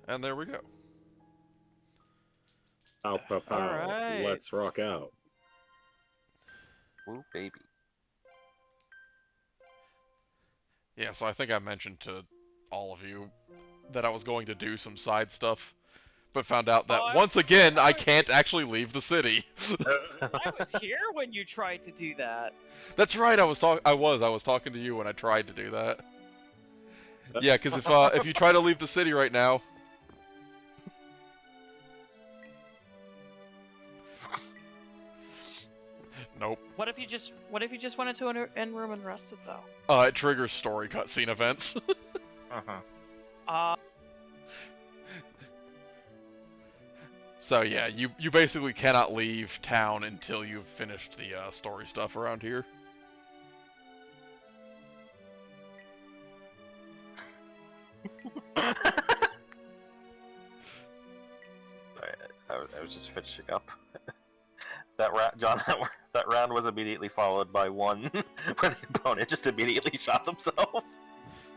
And there we go. Pow, pow, pow. Alright. Let's rock out. Ooh, baby. Yeah, so I think I mentioned to all of you that I was going to do some side stuff, but found out that once again I can't actually leave the city. I was here when you tried to do that. That's right. I was talking to you when I tried to do that. Yeah, because if you try to leave the city right now. Nope. What if you just went into an end room and rested though? It triggers story cutscene events. So yeah, you basically cannot leave town until you've finished the story stuff around here. I was just finishing up. John, that round was immediately followed by one where the opponent just immediately shot themselves.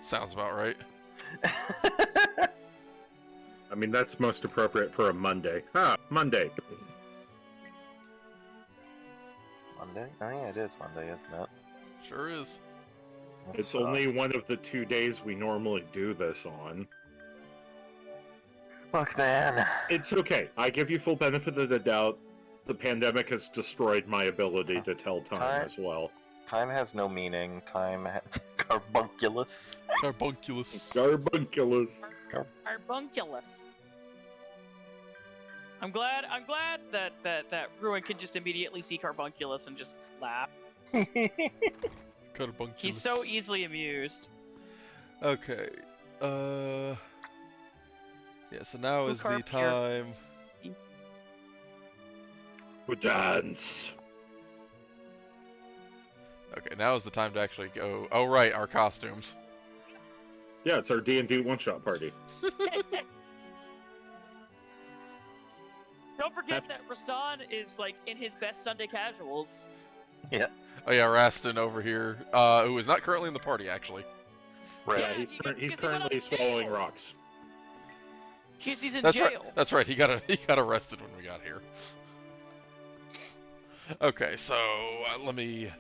Sounds about right. I mean, that's most appropriate for a Monday. Monday. Monday? Oh yeah, it is Monday, isn't it? Sure is. It's only one of the 2 days we normally do this on. Look, man. It's okay. I give you full benefit of the doubt. The pandemic has destroyed my ability to tell time as well. Time has no meaning. Time has carbunculus. Carbunculus. Carbunculus. Carbunculus. I'm glad that Ruin can just immediately see Carbunculus and just laugh. Carbunculus. He's so easily amused. Okay. Yeah, so now is the time to dance. Okay, now is the time to actually go. Oh right, our costumes. Yeah, it's our D&D one-shot party. Don't forget that Rastan is like in his best Sunday casuals. Yeah. Oh yeah, Rastin over here, who is not currently in the party actually. Right. Yeah, he's currently swallowing rocks. Because he's in That's jail. Right. That's right. He got arrested when we got here. Okay, so let me.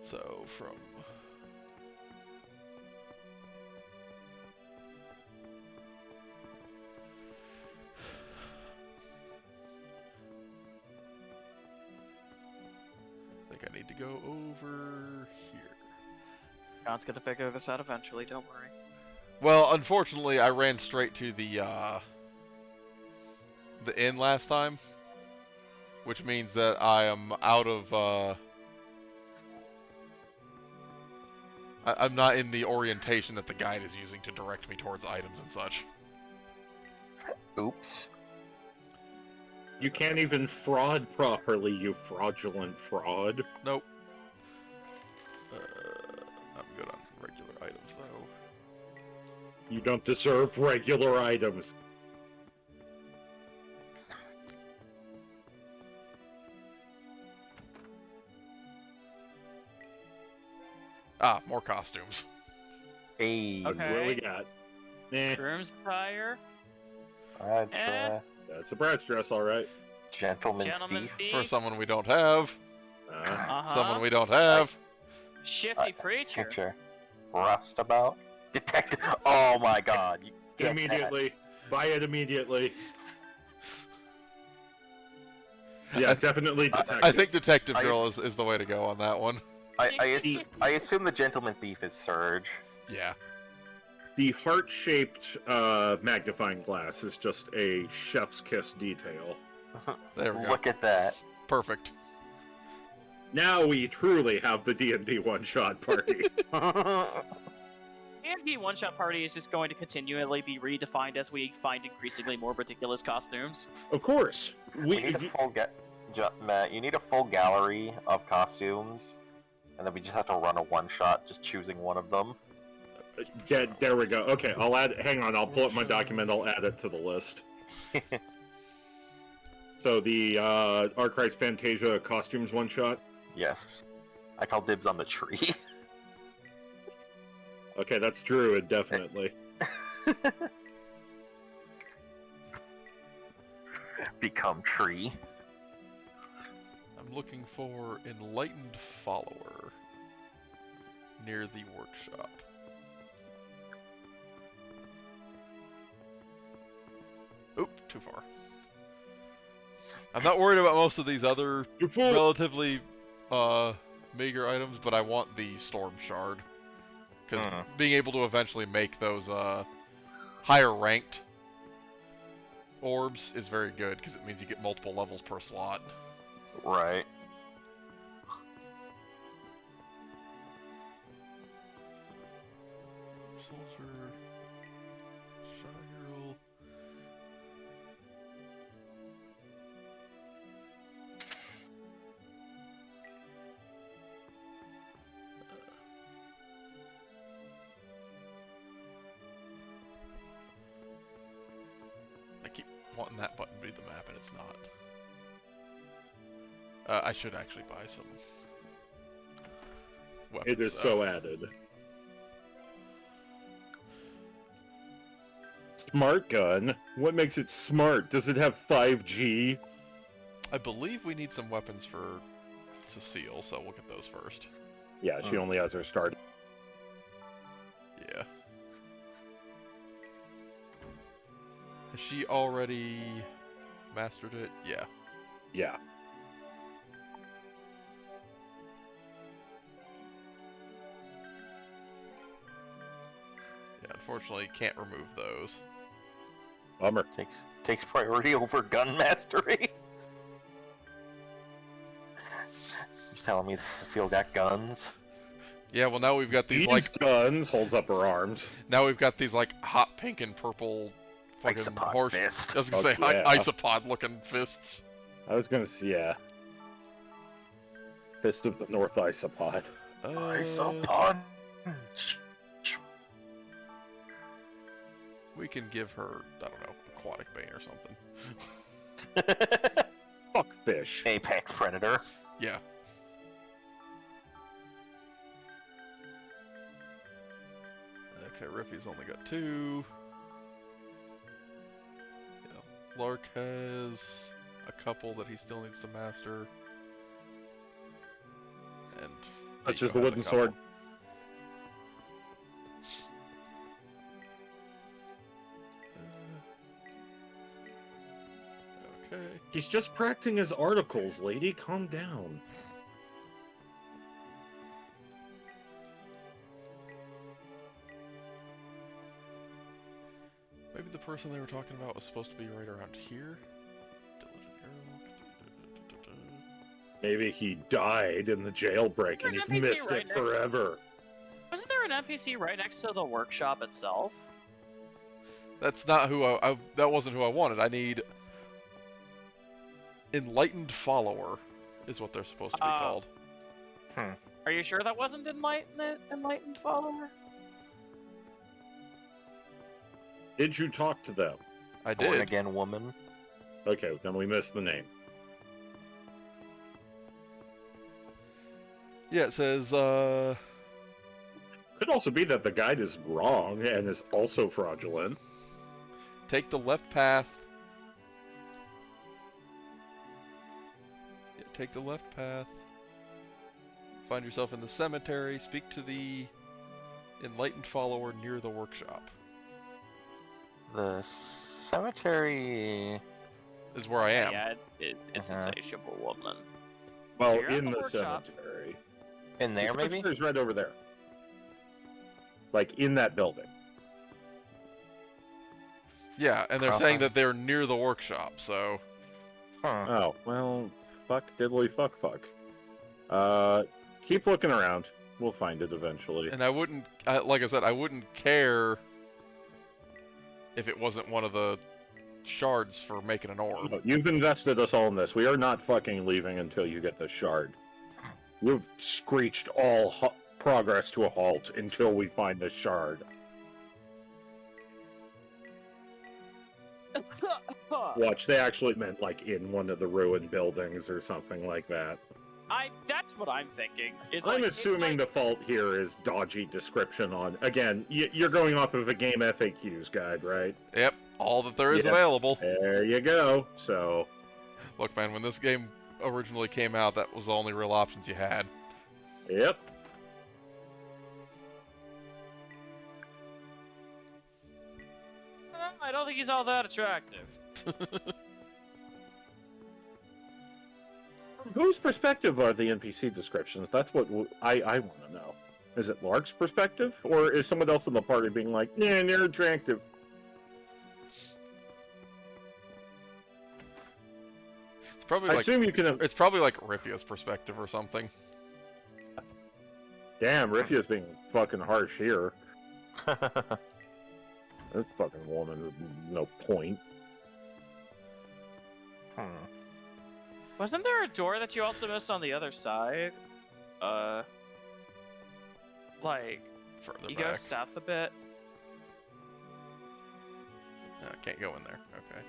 So from. I need to go over here. John's gonna figure this out eventually, don't worry. Well, unfortunately, I ran straight to the inn last time, which means that I am out of, I'm not in the orientation that the guide is using to direct me towards items and such. Oops. You can't even fraud properly, you fraudulent fraud. Nope. I'm good on regular items, though. You don't deserve regular items. Ah, more costumes. Hey. That's what we got. Groom's attire. I'd try. That's a Brad's dress, alright. Gentleman thief. For someone we don't have. Uh-huh. Someone we don't have. Shifty preacher. Roustabout. Detective. Oh my god. You get immediately. Buy it immediately. Yeah, definitely detective. I think Detective Girl is the way to go on that one. I assume the Gentleman Thief is Surge. Yeah. The heart-shaped magnifying glass is just a chef's kiss detail. There we go. Look at that. Perfect. Now we truly have the D&D one-shot party. D&D one-shot party is just going to continually be redefined as we find increasingly more ridiculous costumes. Of course. We need a full Matt, you need a full gallery of costumes, and then we just have to run a one-shot, just choosing one of them. Yeah, there we go. Okay, I'll add. Hang on, I'll pull up my document. I'll add it to the list. So the Archrist Fantasia costumes one-shot? Yes. I call dibs on the tree. Okay, that's Druid, definitely. Become tree. I'm looking for Enlightened Follower near the workshop. Oop, too far. I'm not worried about most of these other You fool! relatively meager items, but I want the Storm Shard. Because being able to eventually make those higher ranked orbs is very good, because it means you get multiple levels per slot. Right. Soldier, Shy Girl. I keep wanting that button to be the map, and it's not. I should actually buy some weapons. It is so added. Smart gun? What makes it smart? Does it have 5G? I believe we need some weapons for Cecile, so we'll get those first. Yeah, she only has her start. Yeah. Has she already mastered it? Yeah. Yeah. Yeah, unfortunately, can't remove those. Bummer. Takes priority over gun mastery. You're telling me Cecile got guns? Yeah, well now we've got these These guns holds up her arms. now we've got these like hot pink and purple fucking Isopod horse. fist. I was gonna say Fuck yeah. isopod looking fists. I was gonna say, yeah. Fist of the North Isopod. Isopod. We can give her, I don't know, aquatic bane or something. Fuck fish. Apex predator. Yeah. Okay, Riffy's only got 2. Yeah, Lark has a couple that he still needs to master. And That's Nico just the has a wooden couple. sword. Okay. He's just practicing his articles, lady. Calm down. Maybe the person they were talking about was supposed to be right around here. Diligent Arrow. Maybe he died in the jailbreak and There's you've an NPC missed right it next. forever. Wasn't there an NPC right next to the workshop itself? That's not who that wasn't who I wanted. I need Enlightened Follower is what they're supposed to be called. Are you sure that wasn't Enlightened Follower? Did you talk to them? I Born did. again woman. Okay, then we missed the name. Yeah, it says Could also be that the guide is wrong and is also fraudulent. take the left path. Yeah, take the left path. Find yourself in the cemetery. Speak to the Enlightened Follower near the workshop. The cemetery. Is where I am. Yeah, it's Uh-huh. Insatiable Woman. Well, You're at in the the workshop. cemetery. In there, The maybe? cemetery's right over there. Like, in that building. Yeah, and they're Okay. saying that they're near the workshop, so Huh. Oh, well, fuck diddly fuck fuck. Keep looking around. We'll find it eventually. and I wouldn't like I said, I wouldn't care if it wasn't one of the shards for making an orb. No, you've invested us all in this. We are not fucking leaving until you get the shard. You've screeched all progress to a halt until we find the shard. Huh. Watch, they actually meant like in one of the ruined buildings or something like that. That's what I'm thinking. I'm assuming the fault here is dodgy description on. Again, you're going off of a game FAQs guide, right? Yep, all that there is Yep. available. There you go. So, Look, man, when this game originally came out, that was the only real options you had. yep. I don't think he's all that attractive. From whose perspective are the NPC descriptions? That's what I want to know. Is it Lark's perspective, or is someone else in the party being like, "Yeah, they're attractive"? It's probably I like assume you can. it's probably like Riffia's perspective or something. Damn, Riffia's being fucking harsh here. This fucking woman with no point. Wasn't there a door that you also missed on the other side? Like, Further you go back. south a bit. No, I can't go in there. Okay.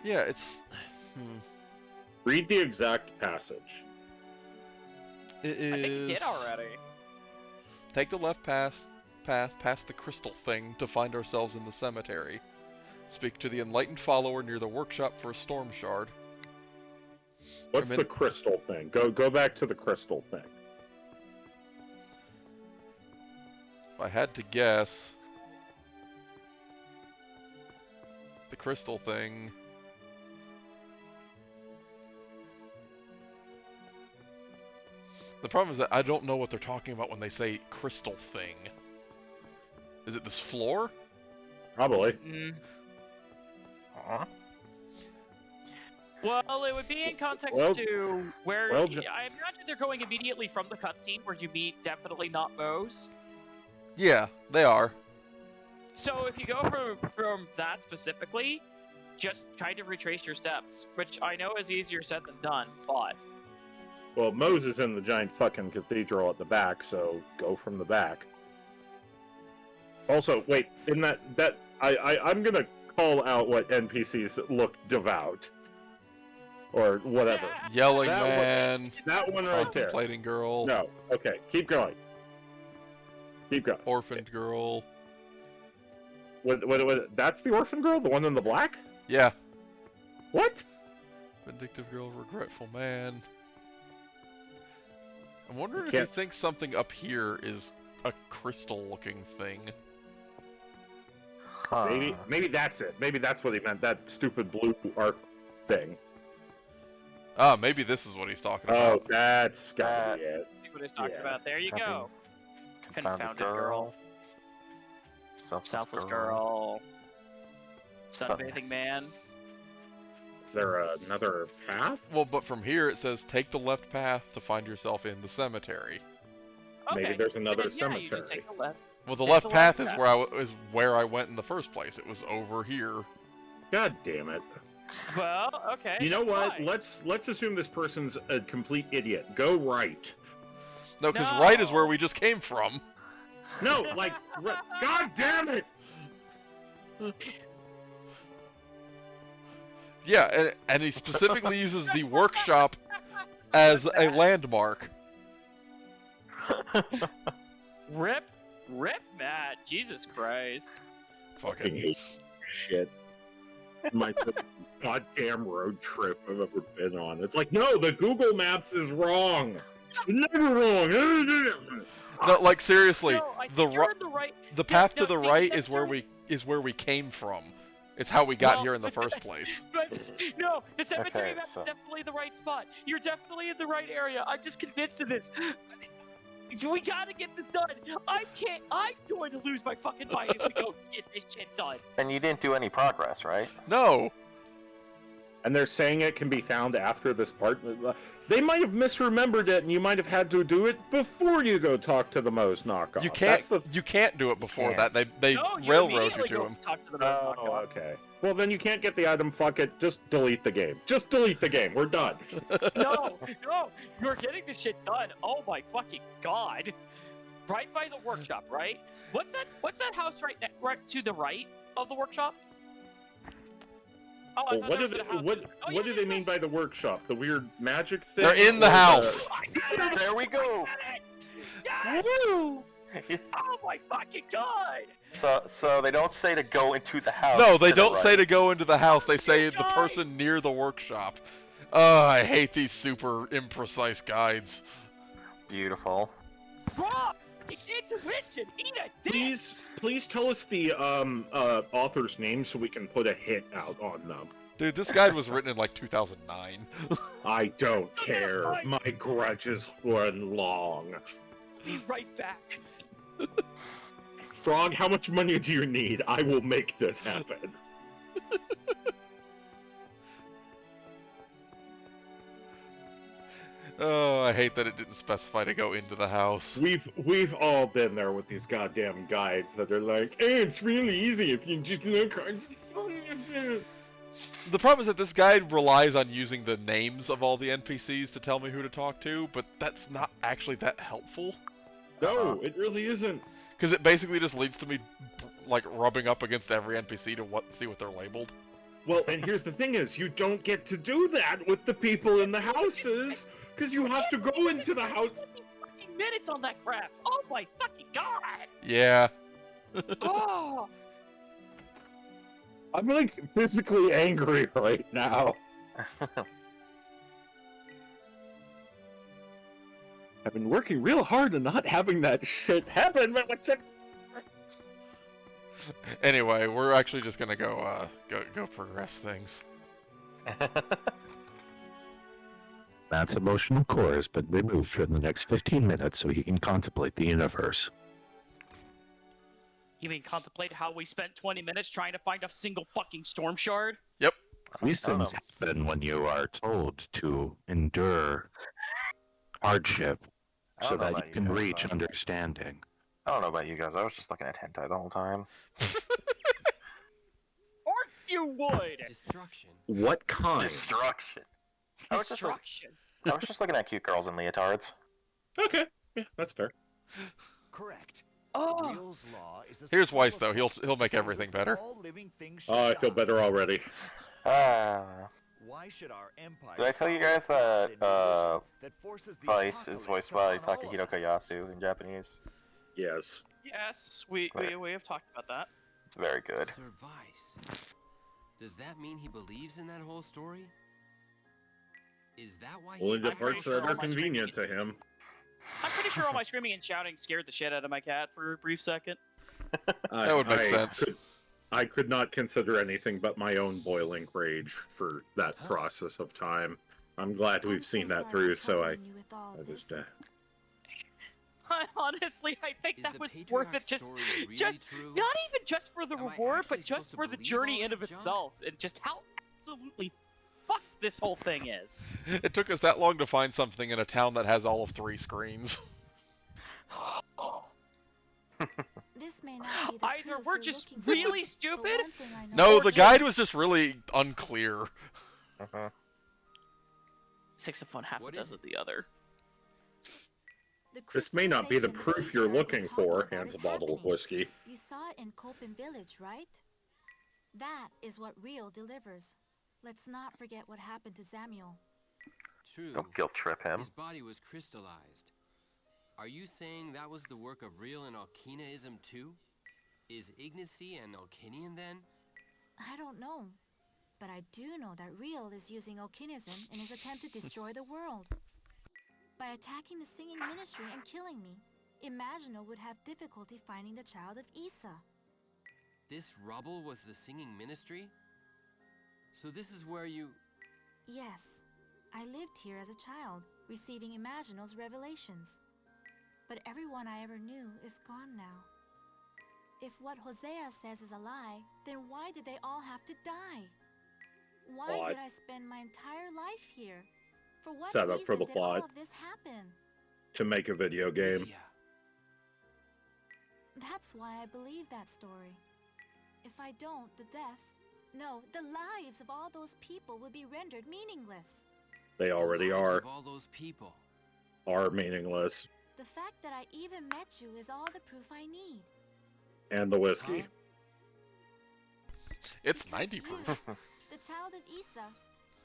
Yeah, it's. Read the exact passage. It is. I think you did already. Take the left path past the crystal thing to find ourselves in the cemetery. Speak to the enlightened follower near the workshop for a storm shard. What's the crystal thing? Go back to the crystal thing. If I had to guess, the crystal thing. The problem is that I don't know what they're talking about when they say crystal thing. Is it this floor? Probably. Well, it would be in context to where I imagine they're going immediately from the cutscene where you meet definitely not Moe's. Yeah, they are. So if you go from that specifically, just kind of retrace your steps, which I know is easier said than done, but... Well, Moe's is in the giant fucking cathedral at the back, so go from the back. Also, wait, in I'm gonna call out what NPCs look devout. Or whatever. Yelling That man. That one right there. Contemplating girl. No, okay, keep going. Keep going. Orphaned girl. What, that's the orphan girl? The one in the black? Yeah. What? Vindictive girl, regretful man. I'm wondering if he thinks something up here is a crystal-looking thing. Maybe that's it. Maybe that's what he meant. That stupid blue arc thing. Ah, maybe this is what he's talking about. Oh, that's gotta be it. See what he's talking about. There you go. Confounded girl. Selfless girl. Sunbathing man. Is there another path? Well, but from here it says take the left path to find yourself in the cemetery. Okay. Maybe there's another Then, cemetery. Yeah, you just take the left. Well, the Take left the path left is path. where I went in the first place. It was over here. God damn it. Well, okay. You know that's what? fine. Let's assume this person's a complete idiot. Go right. No, because No. right is where we just came from. No, like, God damn it! Yeah, and he specifically uses the workshop as a landmark. Rip, Matt. Jesus Christ. Fucking Fucking. hate shit. My goddamn road trip I've ever been on. It's like, no, the Google Maps is wrong. It's never wrong. No, like seriously, No, I the think you're in the right. the path no, to the see, right that's is where we came from. It's how we got Well, here in the first place. But no, the cemetery Okay, map so- is definitely the right spot. You're definitely in the right area. I'm just convinced of this. We gotta get this done. I'm going to lose my fucking mind if we don't get this shit done. And you didn't do any progress, right? No. And they're saying it can be found after this part. They might have misremembered it, and you might have had to do it before you go talk to the Moe's knockoff. You can't. That's You can't do it before Yeah. that. They No, you railroad you immediately to go him. talk to the Oh, knockoff. okay. Well, then you can't get the item. Fuck it. Just delete the game. Just delete the game. We're done. No, you're getting this shit done. Oh my fucking god! Right by the workshop, right? What's that house right to the right of the workshop? Oh, I Well, thought what there do was they a house. what Oh, what yeah, do they mean by the workshop? The weird magic thing? They're in the or house. There we go. Yes! Woo! Oh my fucking god! So they don't say to go into the house. No, they to the don't say right. to go into the house. They say You the guys! person near the workshop. Oh, I hate these super imprecise guides. Beautiful. Rob! Intuition! Eat a dick! Please tell us the author's name so we can put a hit out on them. Dude, this guide was written in like 2009. I don't care. My grudges run long. Be right back. Frog, how much money do you need? I will make this happen. Oh, I hate that it didn't specify to go into the house. We've all been there with these goddamn guides that are like, hey, it's really easy if you just look. The problem is that this guide relies on using the names of all the NPCs to tell me who to talk to, but that's not actually that helpful. No, it really isn't. Because it basically just leads to me, like, rubbing up against every NPC to see what they're labeled. Well, and here's the thing is, you don't get to do that with the people in the houses, because you have to go into the house. Fucking minutes on that crap! Oh my fucking god! Yeah. Oh! I'm like physically angry right now. I've been working real hard on not having that shit happen, but what's it? Anyway, we're actually just gonna go progress things. Matt's emotional core has been removed for the next 15 minutes so he can contemplate the universe. You mean contemplate how we spent 20 minutes trying to find a single fucking storm shard? Yep. These things happen when you are told to endure hardship so that you can reach understanding. I don't know about you guys. I was just looking at hentai the whole time. Of course you would! Destruction. What kind? Destruction. I was Destruction. just looking at cute girls in leotards. Okay, yeah, that's fair. Correct. Oh! Real's law is a Here's circle Weiss of though. He'll make forces everything that better. all living things Oh, I should feel die. better already. Why should our empire Did I tell you guys that forces the Vice is apocalypse voiced by upon all of Takahito us? Koyasu in Japanese? Yes. Yes, we have talked about that. It's very good. Sir Vice. Does that mean he believes in that whole story? Is that why he... Only the I'm pretty parts sure that all are my convenient to screaming- him. I'm pretty sure all my screaming and shouting scared the shit out of my cat for a brief second. That would make sense. I could not consider anything but my own boiling rage for that process of time. I'm glad we've seen that through, so I was dead. Honestly, I think Is that the was patriarch's worth it just story really true? not even just for the Am I reward, actually but just supposed to for the believe journey all in of that junk? itself, and just how absolutely fucked this whole thing is. It took us that long to find something in a town that has all of 3 screens. This may not be the Either proof we're you're just looking for, really but stupid, one thing I know No, Or the just- guide was just really unclear. six of one, half a What is dozen of the other. the This may not be the crystallization proof you're Eric was looking talking for, about hands is a bottle of happening. whiskey. You saw it in Kopin village, right? That is what real delivers. Let's not forget what happened to Samuel. True. Don't guilt trip him. His body was crystallized. Are you saying that was the work of real and Alkinaism too? Is Ignacy an Alkinian then? I don't know. But I do know that Real is using Okinism in his attempt to destroy the world. By attacking the singing ministry and killing me, Imaginal would have difficulty finding the child of Isa. This rubble was the singing ministry? So this is where you... Yes, I lived here as a child, receiving Imaginal's revelations. But everyone I ever knew is gone now. If what Hosea says is a lie, then why did they all have to die? Why Plot. did I spend my entire life here? For what Set up reason for the did plot. all of this happen? To make a video game. Yeah. That's why I believe that story. If I don't, the deaths, no, the lives of all those people would be rendered meaningless. They already The lives are. of all those people. Are meaningless. The fact that I even met you is all the proof I need. And the whiskey. Huh? It's Because 90 you, proof. The child of Isa.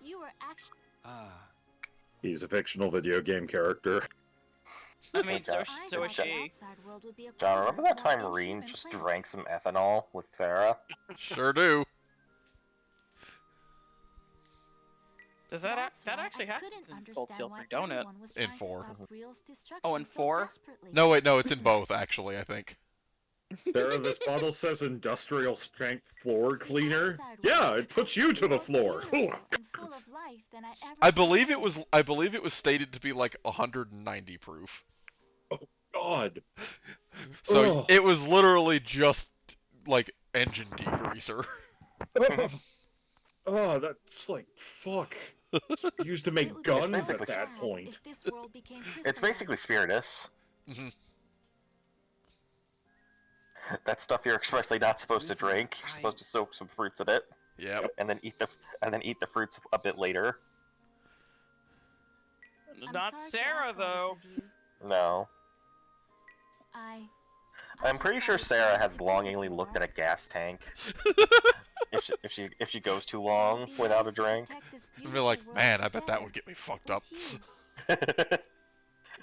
You were actually. Ah, He's a fictional video game character. I mean, so I so is thought the she. outside world would be a John, cooler, remember that more time Marine inhuman just place. drank some ethanol with Farah? Sure do. Does that That's that why actually I happens couldn't in Gold understand Silver why Donut? everyone was In trying to 4. stop Real's destruction Oh, in so 4? desperately. No, wait, no, it's in both, actually, I think. Sarah, this bottle says industrial strength floor The cleaner. outside Yeah, world it puts you to the more floor. beautiful and full of life than I ever I believe it imagined. was I believe it was stated to be like 190 proof. God. So Ugh. it was literally just like engine degreaser. Oh, that's like, fuck. It's used to It make would be guns so at that sad point. if this world became It's basically crystallized. Spiritus. Mhm. That stuff you're expressly not supposed to Rufus, drink. You're supposed to soak some fruits in it, Yep. and then eat the fruits a bit later. I'm Not sorry to Sarah, ask all though. this of you. No. I I'm just pretty thought sure it was Sarah time has to be longingly with looked at a Mark. gas tank if she goes too It long would be without nice a to drink. protect this I'd be like, beautiful man, world I bet that would together get me fucked with up. you. I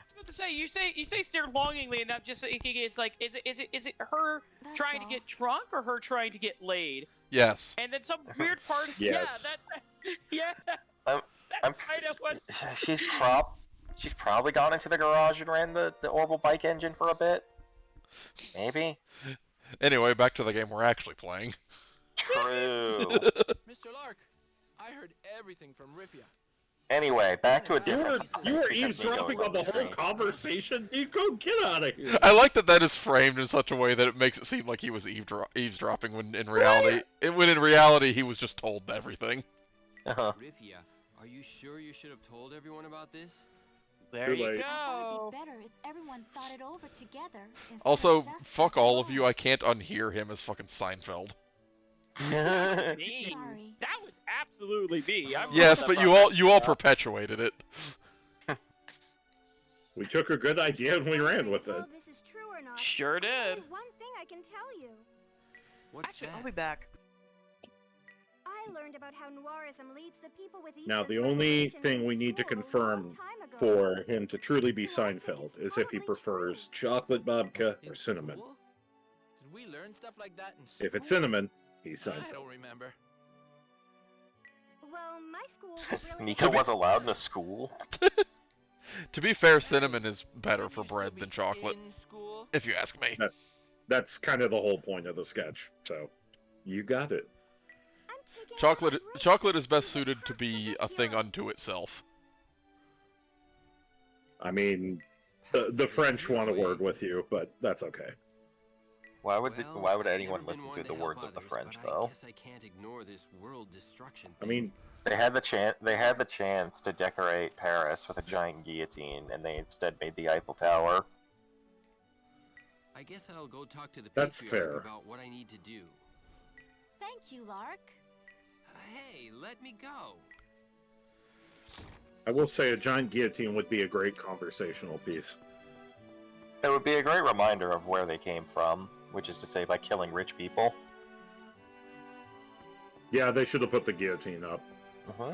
was about to say you say stare longingly, and I'm just thinking it's like is it her That's trying to all. get drunk or her trying to get laid? Yes. And then some weird part. Yes. Yeah, I'm that's kind of what. she's probably gone into the garage and ran the orbital bike engine for a bit. Maybe. Anyway, back to the game we're actually playing. True. Mr. Lark, I heard everything from Rifia. Anyway, back to a You were, different. you were because eavesdropping Nico's on the the whole screen. conversation? Nico, get out of here. I like that that is framed in such a way that it makes it seem like he was eavesdropping when in reality he was just told everything. Uh-huh. Rifia, are you sure you should have told everyone about this? There Too you late. I thought go. it'd be better if everyone thought it over together. instead of Also, just fuck us all of you, alone. I can't unhear him as fucking Seinfeld. Me. Sorry. That was absolutely me. I'm Yes, not but about you all that. perpetuated it. We took a good idea and we ran with it. This is true or not. Sure did. Only one thing I can tell you. What's Actually, that? I'll be back. I learned about how noirism leads the people with Now, Isa's the only revelation thing in we need to school a long confirm time ago. for him to truly be So I think Seinfeld it's is if he probably prefers true. chocolate babka In or cinnamon. school? Did we learn stuff like that in school? If it's cinnamon, he's I Seinfeld. don't remember. Well, my school was really Nika was allowed in a school. To be fair, Hey, cinnamon is better shouldn't for you still bread be than chocolate, in school? if you ask me. That's kind of the whole point of the sketch. So, you got it. I'm taking Chocolate a break chocolate is to best see the suited to path be of the a thing hero. unto itself. I mean, the French want a word with you, but that's okay. Why would Well, why would I've anyone never been listen one to the help words of the others, French but though? I guess I can't ignore this world destruction I thing. mean, They had the chance to decorate Paris with a giant guillotine, and they instead made the Eiffel Tower. I guess I'll go talk to the That's patriarch fair. about what I need to do. Thank you, Lark. Hey, let me go. I will say a giant guillotine would be a great conversational piece. It would be a great reminder of where they came from, which is to say by killing rich people. Yeah, they should have put the guillotine up. Uh-huh.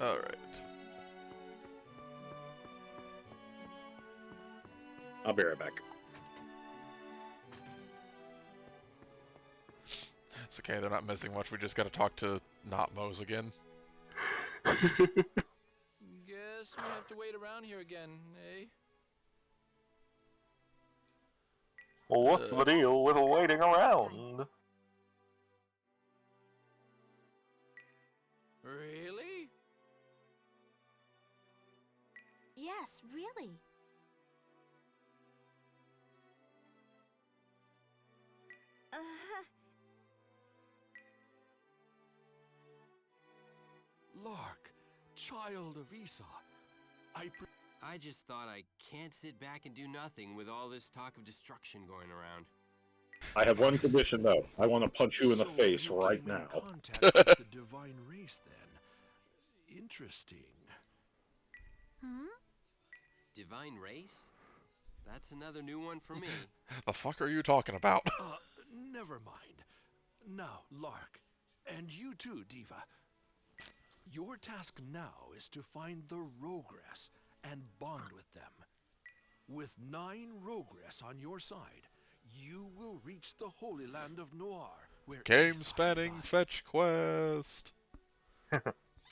Alright. I'll be right back. It's okay, they're not missing much, we just gotta talk to not Mose again. Guess we have to wait around here again, eh? Well, what's the deal with waiting around? Really? Yes, really. Lark, child of Esau, I just thought I can't sit back and do nothing with all this talk of destruction going around. I have one condition, though. I want to punch you in the So face you right came in now. contact with the divine race, then. Interesting. Hmm? Divine race? That's another new one for me. The fuck are you talking about? Never mind. Now, Lark, and you too, Diva. Your task now is to find the Rogress and bond with them. With 9 Rogress on your side, you will reach the Holy Land of Noir, where Game Isa spanning resides. fetch quest.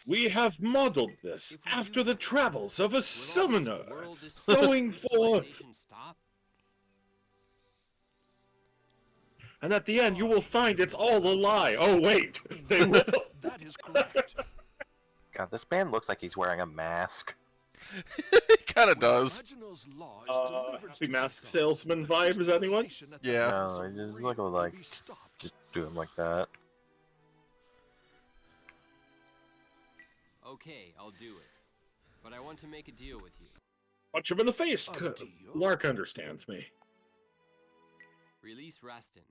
We have modeled this If we after do the that, travels of a will all this summoner. world going destruction for- civilization stop? And at the end, you will find it's all a lie. Oh, wait. They will. That is correct. God, this man looks like he's wearing a mask. He kind of When does. Reginald's law is delivered Happy to mask Isa, salesman the vibes, anyone? crystallization at the Yeah. House No, of it just Real look will like- be stopped. Just do him like that. Okay, I'll do it. But I want to make a deal with you. Punch him in the face. A deal? Lark understands me. Release Rastin.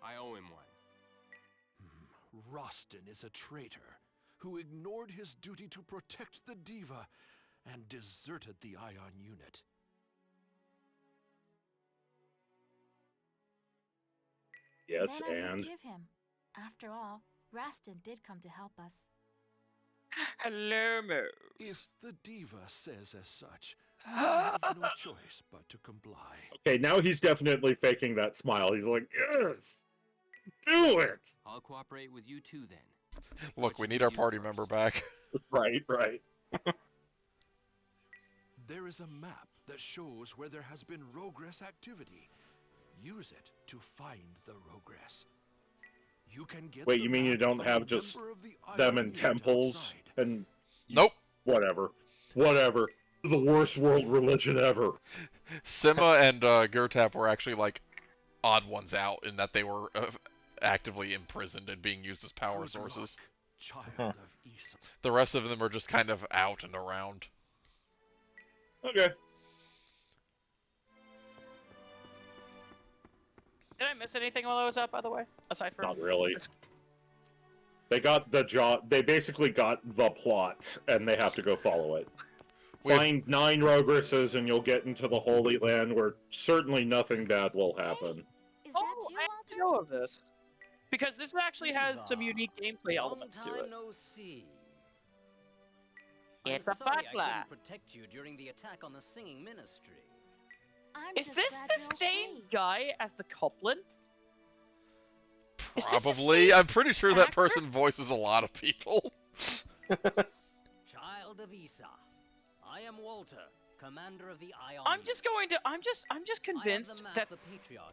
I owe him one. Rostin is a traitor who ignored his duty to protect the Diva and deserted the Ion unit. Yes, Then I and forgive him. After all, Rastin did come to help us. Hello, Mo. If the Diva says as such, I have no choice but to comply. okay, now he's definitely faking that smile. He's like, yes, do it. I'll cooperate with you too then. Look, What we should need we our do party first? member back. Right, right. There is a map that shows where there has been Rogress activity. Use it to find the Rogress. You can get Wait, the you mean you map don't from have a just member of the them Ion in unit temples outside. and Nope. whatever. Whatever. This is the worst world religion ever. Sima and Gertap were actually like odd ones out in that they were actively imprisoned and being used as power Good sources. luck, child of Isa. The rest of them are just kind of out and around. Okay. Did I miss anything while I was up, by the way? Aside from Not really. They got the job. They basically got the plot, and they have to go follow it. We have- Find 9 Rogresses, and you'll get into the Holy Land, where certainly nothing bad will happen. Is Oh, that you, I Walter? didn't know of this. Because this actually has some unique gameplay elements to it. No see. It's I'm a sorry I butler. couldn't protect you during the attack on the singing ministry. I'm Is just this glad the you're same okay. guy as the Coplin? Is this the Probably. same I'm pretty sure that actor? person voices a lot of people. Child of Isa, I am Walter, commander of the Ion. I'm just going to. I'm just convinced that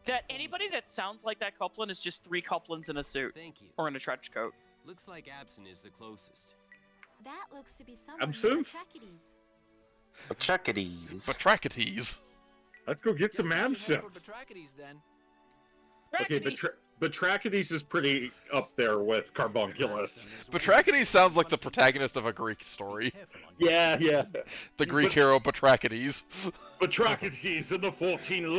that anybody that sounds like that Coplin is just 3 Coplins in a suit Thank you. or in a trench coat. Looks like Absinthe is the closest. That looks to be someone Absinthe? Batrachides. Batrachides. Batrachides. Let's go get some For absinthe. Batrachides, then. Okay, Batrachides is pretty up there with Carbunculus. Batrachides sounds like the protagonist of a Greek story. Yeah, yeah. The Greek But- hero Batrachides. Batrachides and the 14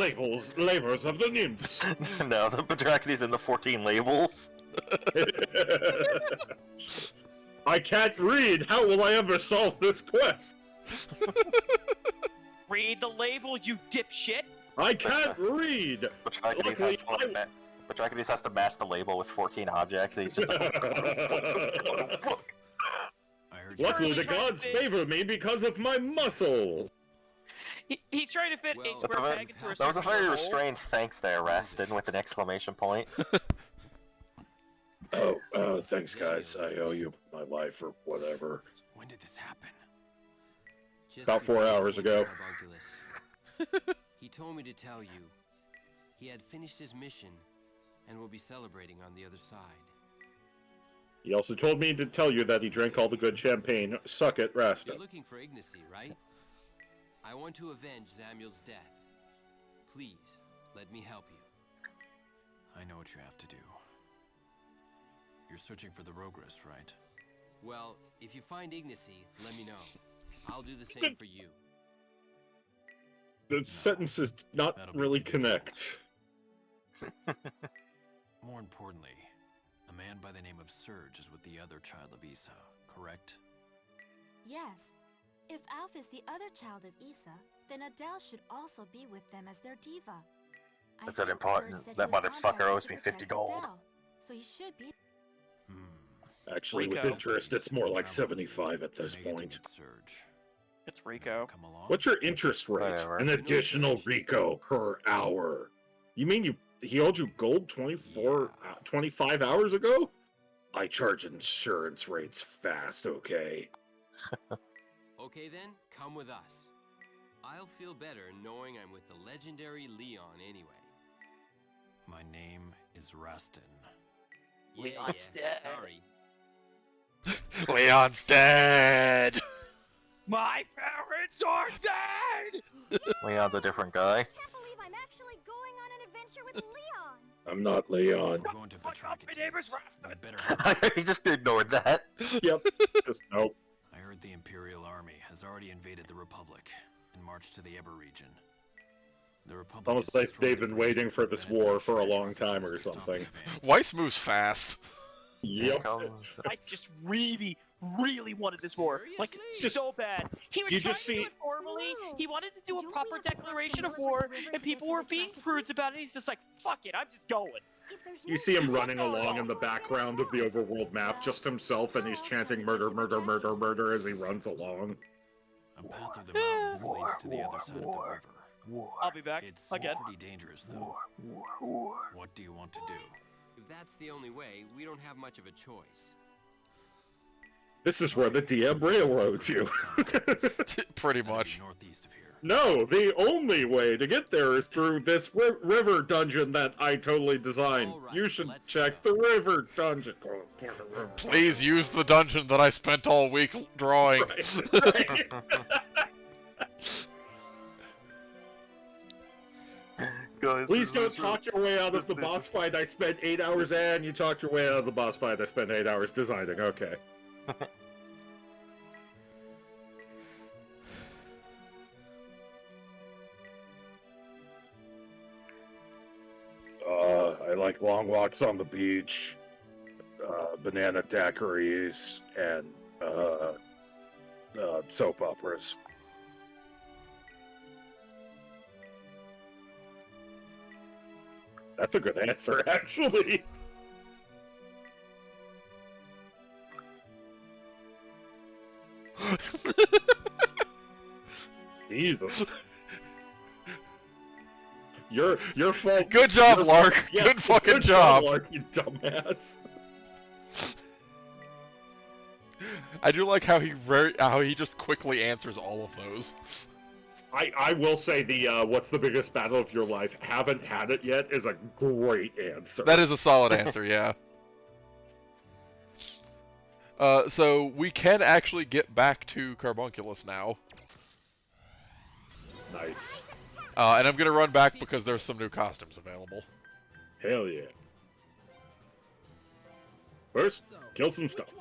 labors of the nymphs. No, the Batrachides in the 14 labels. I can't read. How will I ever solve this quest? Read the label, you dipshit. I can't read. Batrachides Luckily, Batrachides has to match the label with 14 objects. And he's just I heard Luckily, the Trying to gods fit- favor me because of my muscles. He's trying to fit Well, a That's square a peg into a that was a very circular hole. restrained thanks there, Rastin, with an exclamation point. Oh, thanks, guys. I owe you my life or whatever. When did this happen? Just About 4 before hours he ago. Carbunculus. He told me to tell you he had finished his mission and will be celebrating on the other side. He also told me to tell you that he drank all the good champagne. Suck it, Rasta. You're looking for Ignacy, right? I want to avenge Samuel's death. Please, let me help you. I know what you have to do. You're searching for the Rogress, right? Well, if you find Ignacy, let me know. I'll do the same for you. The sentences did not That'll be really too connect. More importantly, a man by the name of Surge is with the other child of Isa, correct? Yes. If Alf is the other child of Isa, then Adele should also be with them as their diva. I That's an think important- Surge said he that was motherfucker contracted owes to me 50 protect gold. Adele, so he should be. Actually, with Rico. interest, it's more like 75 at this point. It's Rico. What's your interest rate? Whatever. An additional Rico per hour. You mean he owed you gold 25 hours ago? I charge insurance rates fast, okay? Okay then, come with us. I'll feel better knowing I'm with the legendary Leon anyway. My name is Rastin. Leon's dead. Sorry. Leon's dead! My parents are dead! Leon's a different guy. I can't believe I'm actually going on an adventure with Leon. I'm not Leon. We're going to Fuck up, my neighbor's I Rastin. better. He just ignored that. Yep. Just nope. I heard the Imperial Army has already invaded the Republic and marched to the Eber region. The Republic Almost has like destroyed they've the been bridge waiting for and this prevented war my for a treasure long time or from stomping something. advantage. Weiss moves fast. Yep. I just really wanted this war. Like, Seriously? so bad. He was You trying just to do see- it formally. He wanted to do a Don't proper we have to cross declaration the of war, Murderous River and to people get to were the being Tractatus? prudes about it. He's just like, fuck it, I'm just going. If there's You no see him way running to along go, in the we'll background of the never overworld map, just himself, and he's chanting murder, murder, murder, murder as he runs along. A path through the mountains leads to the other side of the river. I'll be back It's again. pretty dangerous, though. What do you want to do? If that's the only way, we don't have much of a choice. This is where the DM railroads you. Pretty That'd much. be northeast of here. No, the only way to get there is through this river dungeon that I totally designed. All right, You should let's check go. the river dungeon. Oh, fuck the river. Please use the dungeon that I spent all week drawing. Right. Guys, Please this don't is- talk your way out of the boss fight I spent 8 hours and you talked your way out of the boss fight I spent 8 hours designing. Okay. I like long walks on the beach, banana daiquiris, and soap operas. That's a good answer, actually. Jesus. Your fault. Good job, Your Lark. fault. Yeah, Good fucking good job. Lark, you dumbass. I do like how he just quickly answers all of those. I will say the what's the biggest battle of your life? Haven't had it yet is a great answer. That is a solid answer, yeah. So we can actually get back to Carbunculus now. Nice. And I'm gonna run back because there's some new costumes available. Hell yeah. First, kill some stuff.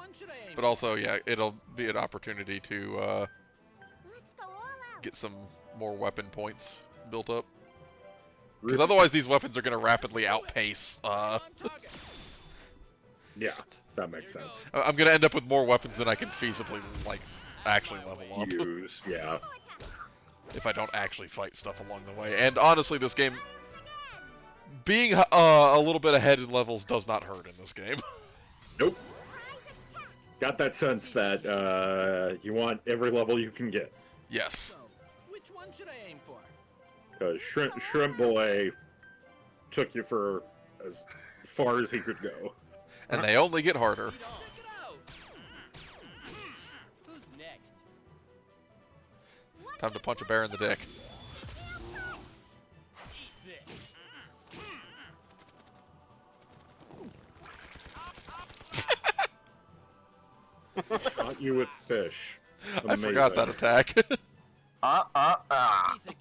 But also, yeah, it'll be an opportunity to Let's go all out. get some more weapon points built up. Because otherwise these weapons are gonna rapidly outpace. Yeah, that makes sense. I'm gonna end up with more weapons than I can feasibly, like, actually level up. Use, yeah. If I don't actually fight stuff along the way. And honestly, this game, being a little bit ahead in levels does not hurt in this game. Nope. Got that sense that you want every level you can get. Yes. Which one should I aim for? Shrimp Boy took you for as far as he could go. And they only get harder. Check it out. Who's next? Time to punch a bear in the dick. Eat this. Shot you with fish. I forgot that Amazing. attack. Piece of cake.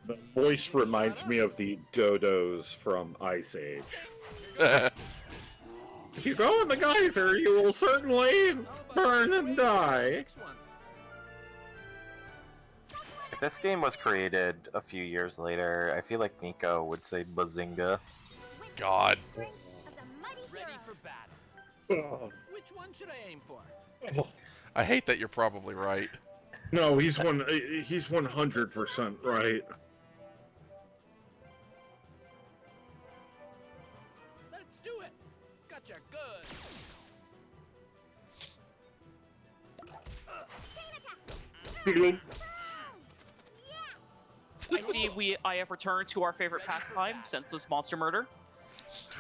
The voice reminds me of the dodos from Ice Age. If you go in the geyser, you will certainly burn and die. Next one. If this game was created a few years later, I feel like Nico would say Bazinga. God. Strength of the mighty Ready hero. for battle. Oh, Which one should I aim for? I hate that you're probably right. no, he's 100% right. Gotcha, good. I see I have returned to our favorite pastime, senseless monster murder.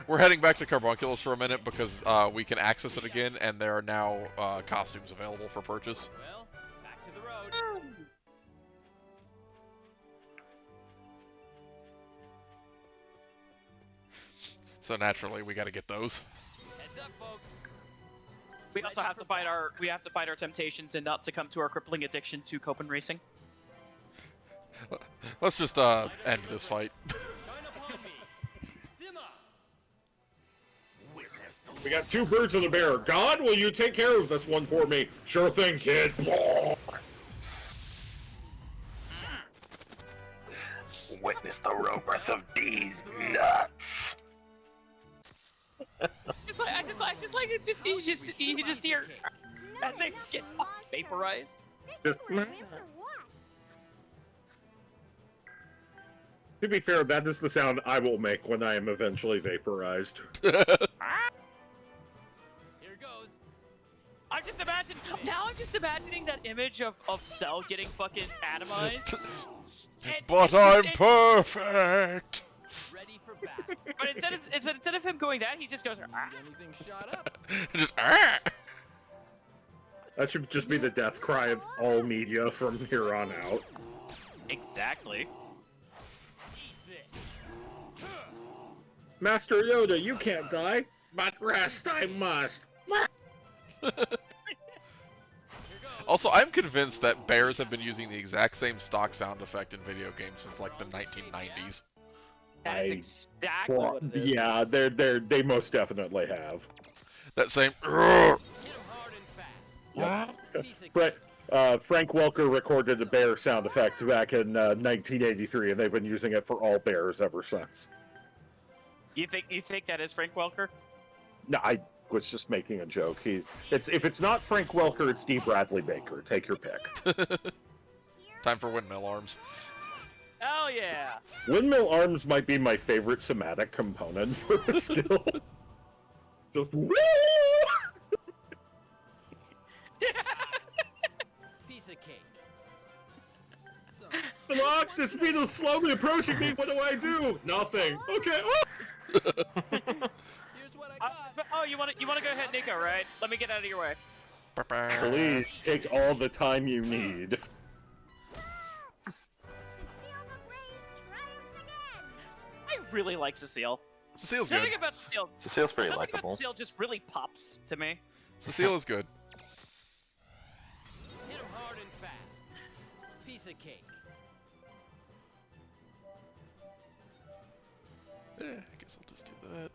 We're heading back to Carbunculus for a minute because we can access it again, and there are now costumes available for purchase. Well, back to the road. So naturally, we got to get those. Heads up, folks. We also have to fight our temptations and not succumb to our crippling addiction to Kopin racing. Let's just end this fight. Shine upon me. Simma. We got 2 birds and a bear. God, will you take care of this one for me? Sure thing, kid. Witness the progress of these nuts. You just hear as they get vaporized. To be fair, that is the sound I will make when I am eventually vaporized. Here goes. I'm just imagining that image of Cell getting fucking atomized. But I'm perfect! Ready for battle. But instead of him going that, he just goes. "Ah." Need anything shot up? Just That should just be the death cry of all media from here on out. Exactly. Eat this. Master Yoda, you can't die, but rest I must. Also, I'm convinced that bears have been using the exact same stock sound effect in video games since like the 1990s. That is exactly what it is. Yeah, they most definitely have. That same. Hit 'em hard and fast. Piece of But Frank Welker recorded the bear sound effect back in 1983, and they've been using it for all bears ever since. You think that is Frank Welker? No, I was just making a joke. If it's not Frank Welker, it's D. Bradley Baker. Take your pick. Time for windmill arms. Hell yeah! Windmill arms might be my favorite somatic component for a skill. Just woo! piece of cake. So, Look, this beetle's slowly approaching me. What do I do? Nothing. Okay. Oh! here's what I got. You want to go ahead, Nico? Right? Let me get out of your way. Please take all the time you need. I really like Cecile. Cecile's Something good. about Cecile. Cecile's pretty Something about likable. Cecile just really pops to me. Cecile is good. Hit 'em hard and fast. Piece of cake. I guess I'll just do that.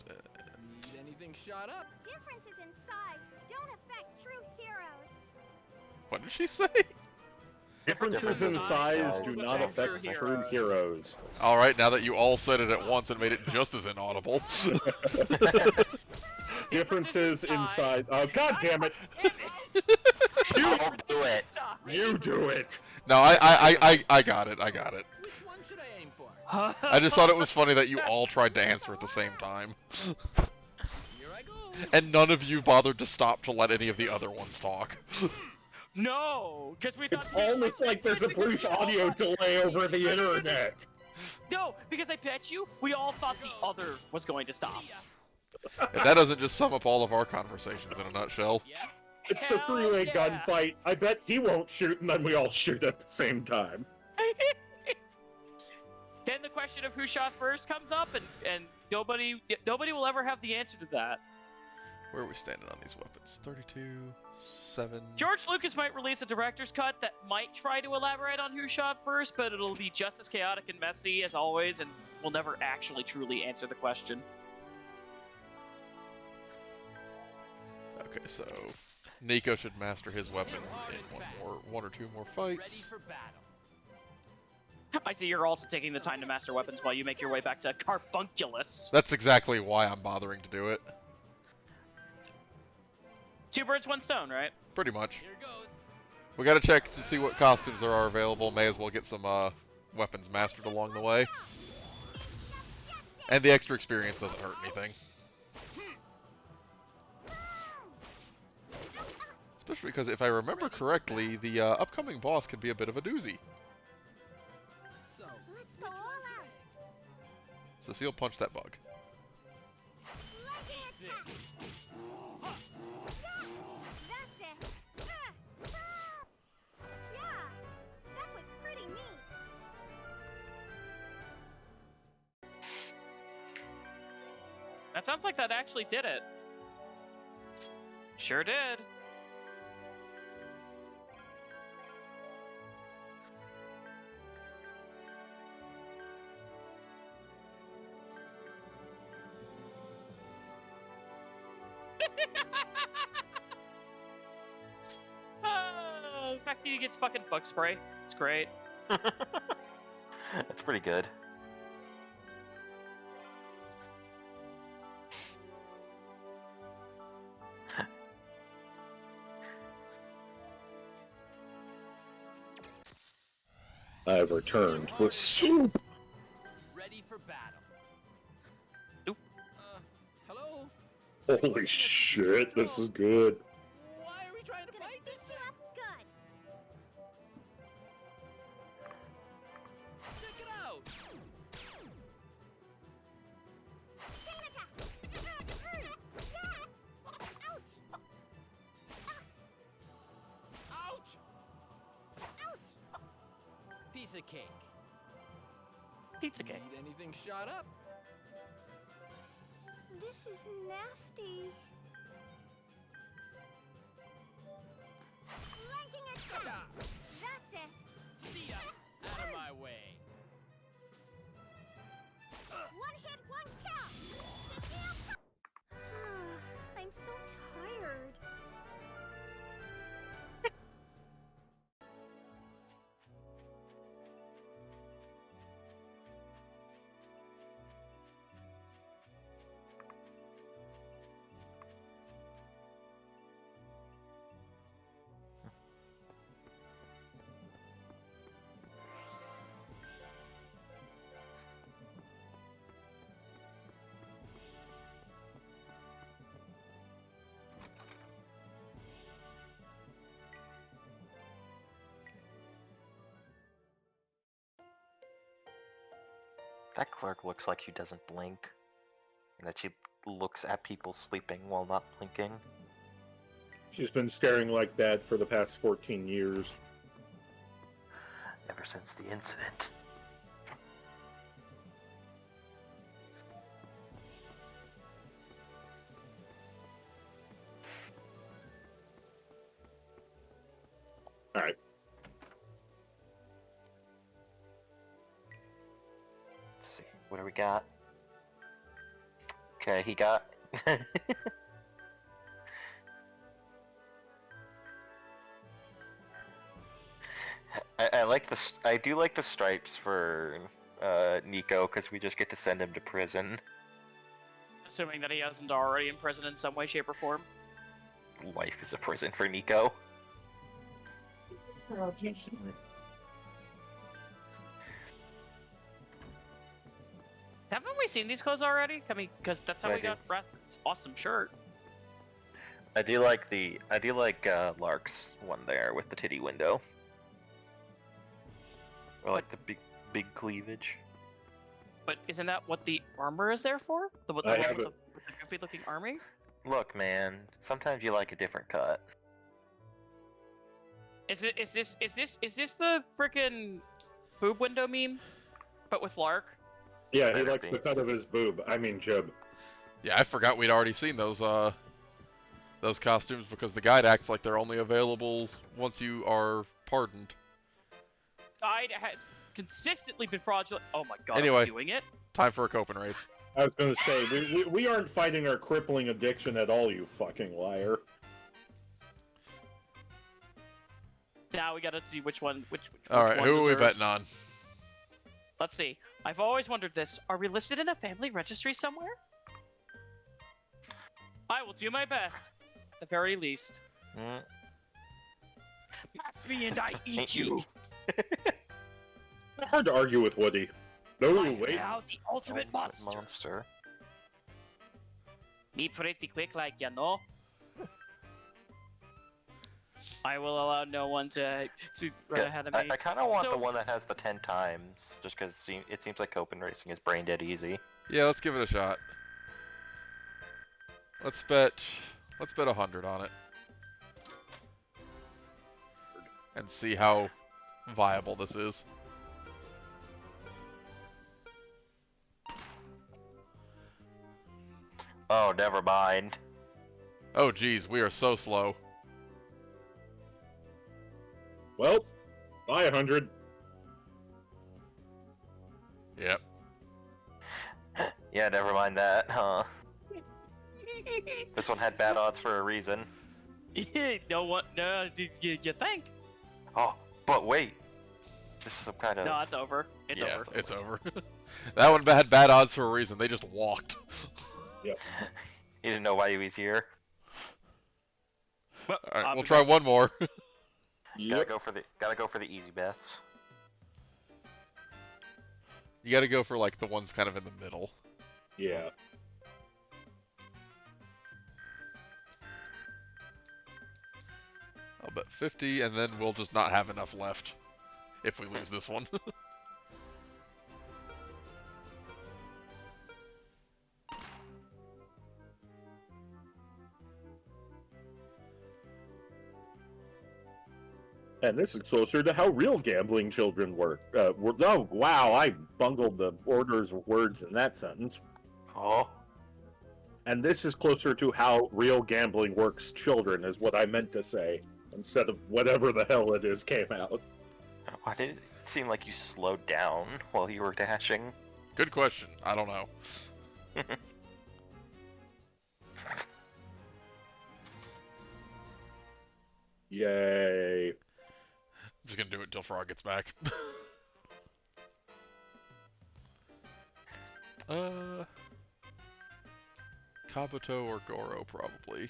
Need anything shot up? Differences in size don't affect true heroes. What did she say? Differences in size do not affect true heroes. Alright, now that you all said it at once and made it just as inaudible. Differences in size. Oh, god damn it! I'll do it. You do it! No, I got it. I got it. Which one should I aim for? I just thought it was funny that you all tried to answer at the same time. Here I go. And none of you bothered to stop to let any of the other ones talk. No, because we thought It's almost like there's a brief audio delay over the internet. No, because I bet you we all thought the other was going to stop. If that doesn't just sum up all of our conversations in a nutshell. Yep. It's the Hell three-way yeah. gunfight. I bet he won't shoot, and then we all shoot at the same time. Then the question of who shot first comes up, and nobody will ever have the answer to that. Where are we standing on these weapons? 32, 7... George Lucas might release a director's cut that might try to elaborate on who shot first, but it'll be just as chaotic and messy as always, and will never actually truly answer the question. Okay, so Nico should master his weapon in one or two more Ready fights. for battle. I see you're also taking the time to master weapons while you make your way back to Carbunculus. That's exactly why I'm bothering to do it. 2 birds, 1 stone, right? Pretty much. Here goes. We gotta check to see what costumes there are available. May as well get some weapons mastered along the way. And the extra experience doesn't hurt anything. Especially because if I remember correctly, the upcoming boss could be a bit of a doozy. So, Let's go all out. Cecile, punch that bug. Lightning attack. That's it. Yeah, that was pretty neat. That sounds like that actually did it. Sure did. The fact that he gets fucking bug spray. It's great. That's pretty good. I have returned with soup. Ready for battle. Hello? Holy shit, this is good. Why are we trying to fight this thing? Good. Check it out. Chain attack. Ouch. Ouch! Ouch. Piece of cake. Pizza cake. Need anything shot up? This is nasty. Flanking attack. Ta-ta! That's it. See ya! Out of my way. One hit, one kill. Cecile. I'm so tired. That clerk looks like she doesn't blink, and that she looks at people sleeping while not blinking. She's been staring like that for the past 14 years. Ever since the incident. Alright. Let's see, what do we got? Okay, he got... I like the I do like the stripes for Nico because we just get to send him to prison. Assuming that he hasn't already in prison in some way, shape, or form. Life is a prison for Nico. Haven't we seen these clothes already? I mean, because that's how I we do. got Brad's awesome shirt. I do like Lark's one there with the titty window. Or like the big cleavage. But isn't that what the armor is there for? The one I with have the it. goofy looking army? Look, man, sometimes you like a different cut. Is this the frickin' boob window meme? But with Lark? Yeah, he Better likes be. the cut of his boob. I mean, jib. Yeah, I forgot we'd already seen those costumes because the guide acts like they're only available once you are pardoned. Guide has consistently been fraudulent. Oh my god, Anyway. I'm doing it. Time for a Kopin race. I was going to say, we aren't fighting our crippling addiction at all, you fucking liar. Now we gotta see which one. Which Alright, one who are we deserves- betting on? Let's see. I've always wondered this. Are we listed in a family registry somewhere? I will do my best. At the very least. Mm. Pass me and I eat you. Hard to argue with Woody. No, I am wait. now the ultimate monster. Monster. Me pretty quick like you know. I will allow no one to run ahead of me. I kind of want So- the one that has the 10 times, just because it seems like Kopin racing is brain dead easy. Yeah, let's give it a shot. Let's bet 100 on it. And see how viable this is. Oh, never mind. Oh geez, we are so slow. Well, buy 100. Yep. Yeah, never mind that, huh? This one had bad odds for a reason. No, you think? Oh, but wait. This is some kind of... No, it's over. It's over. That one had bad odds for a reason. They just walked. Yep. You didn't know why he was here. Well, Alright, we'll try one more. Yep. Gotta go for the easy bets. You gotta go for like the ones kind of in the middle. Yeah. I'll bet 50, and then we'll just not have enough left if we lose this one. And this is closer to how real gambling children work. Oh, wow, I bungled the orders of words in that sentence. Oh. And this is closer to how real gambling works children, is what I meant to say, instead of whatever the hell it is came out. Why did it seem like you slowed down while you were dashing? Good question. I don't know. Yay. I'm just gonna do it until Frog gets back. Kabuto or Goro, probably.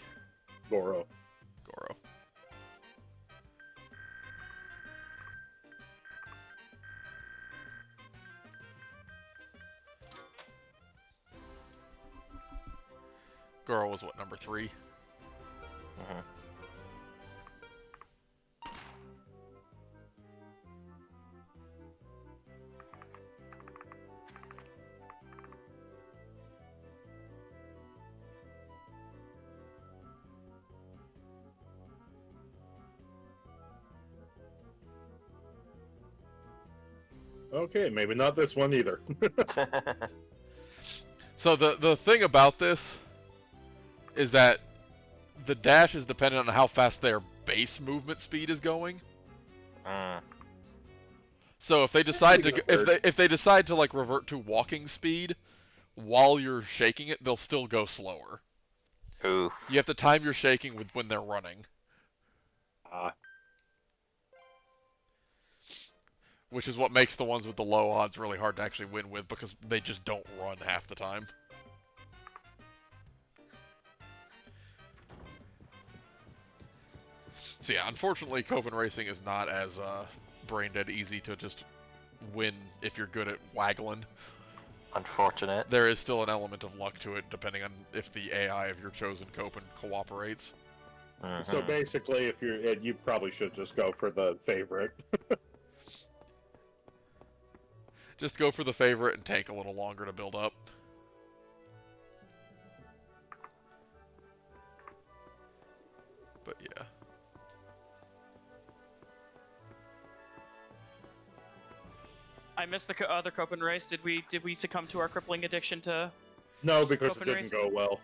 Goro. Goro. Goro was what, number 3? Mm-hmm. Okay, maybe not this one either. So the thing about this is that the dash is dependent on how fast their base movement speed is going. So if they decide to if they decide to like revert to walking speed while you're shaking it, they'll still go slower. Oof. You have to time your shaking with when they're running. Which is what makes the ones with the low odds really hard to actually win with, because they just don't run half the time. So yeah, unfortunately, Kopin Racing is not as brain dead easy to just win if you're good at waggling. Unfortunate. There is still an element of luck to it, depending on if the AI of your chosen Kopin cooperates. So basically, if you probably should just go for the favorite. Just go for the favorite and take a little longer to build up. But yeah. I missed the other Kopin race. Did we succumb to our crippling addiction to? No, because Kopin it didn't racing? go well.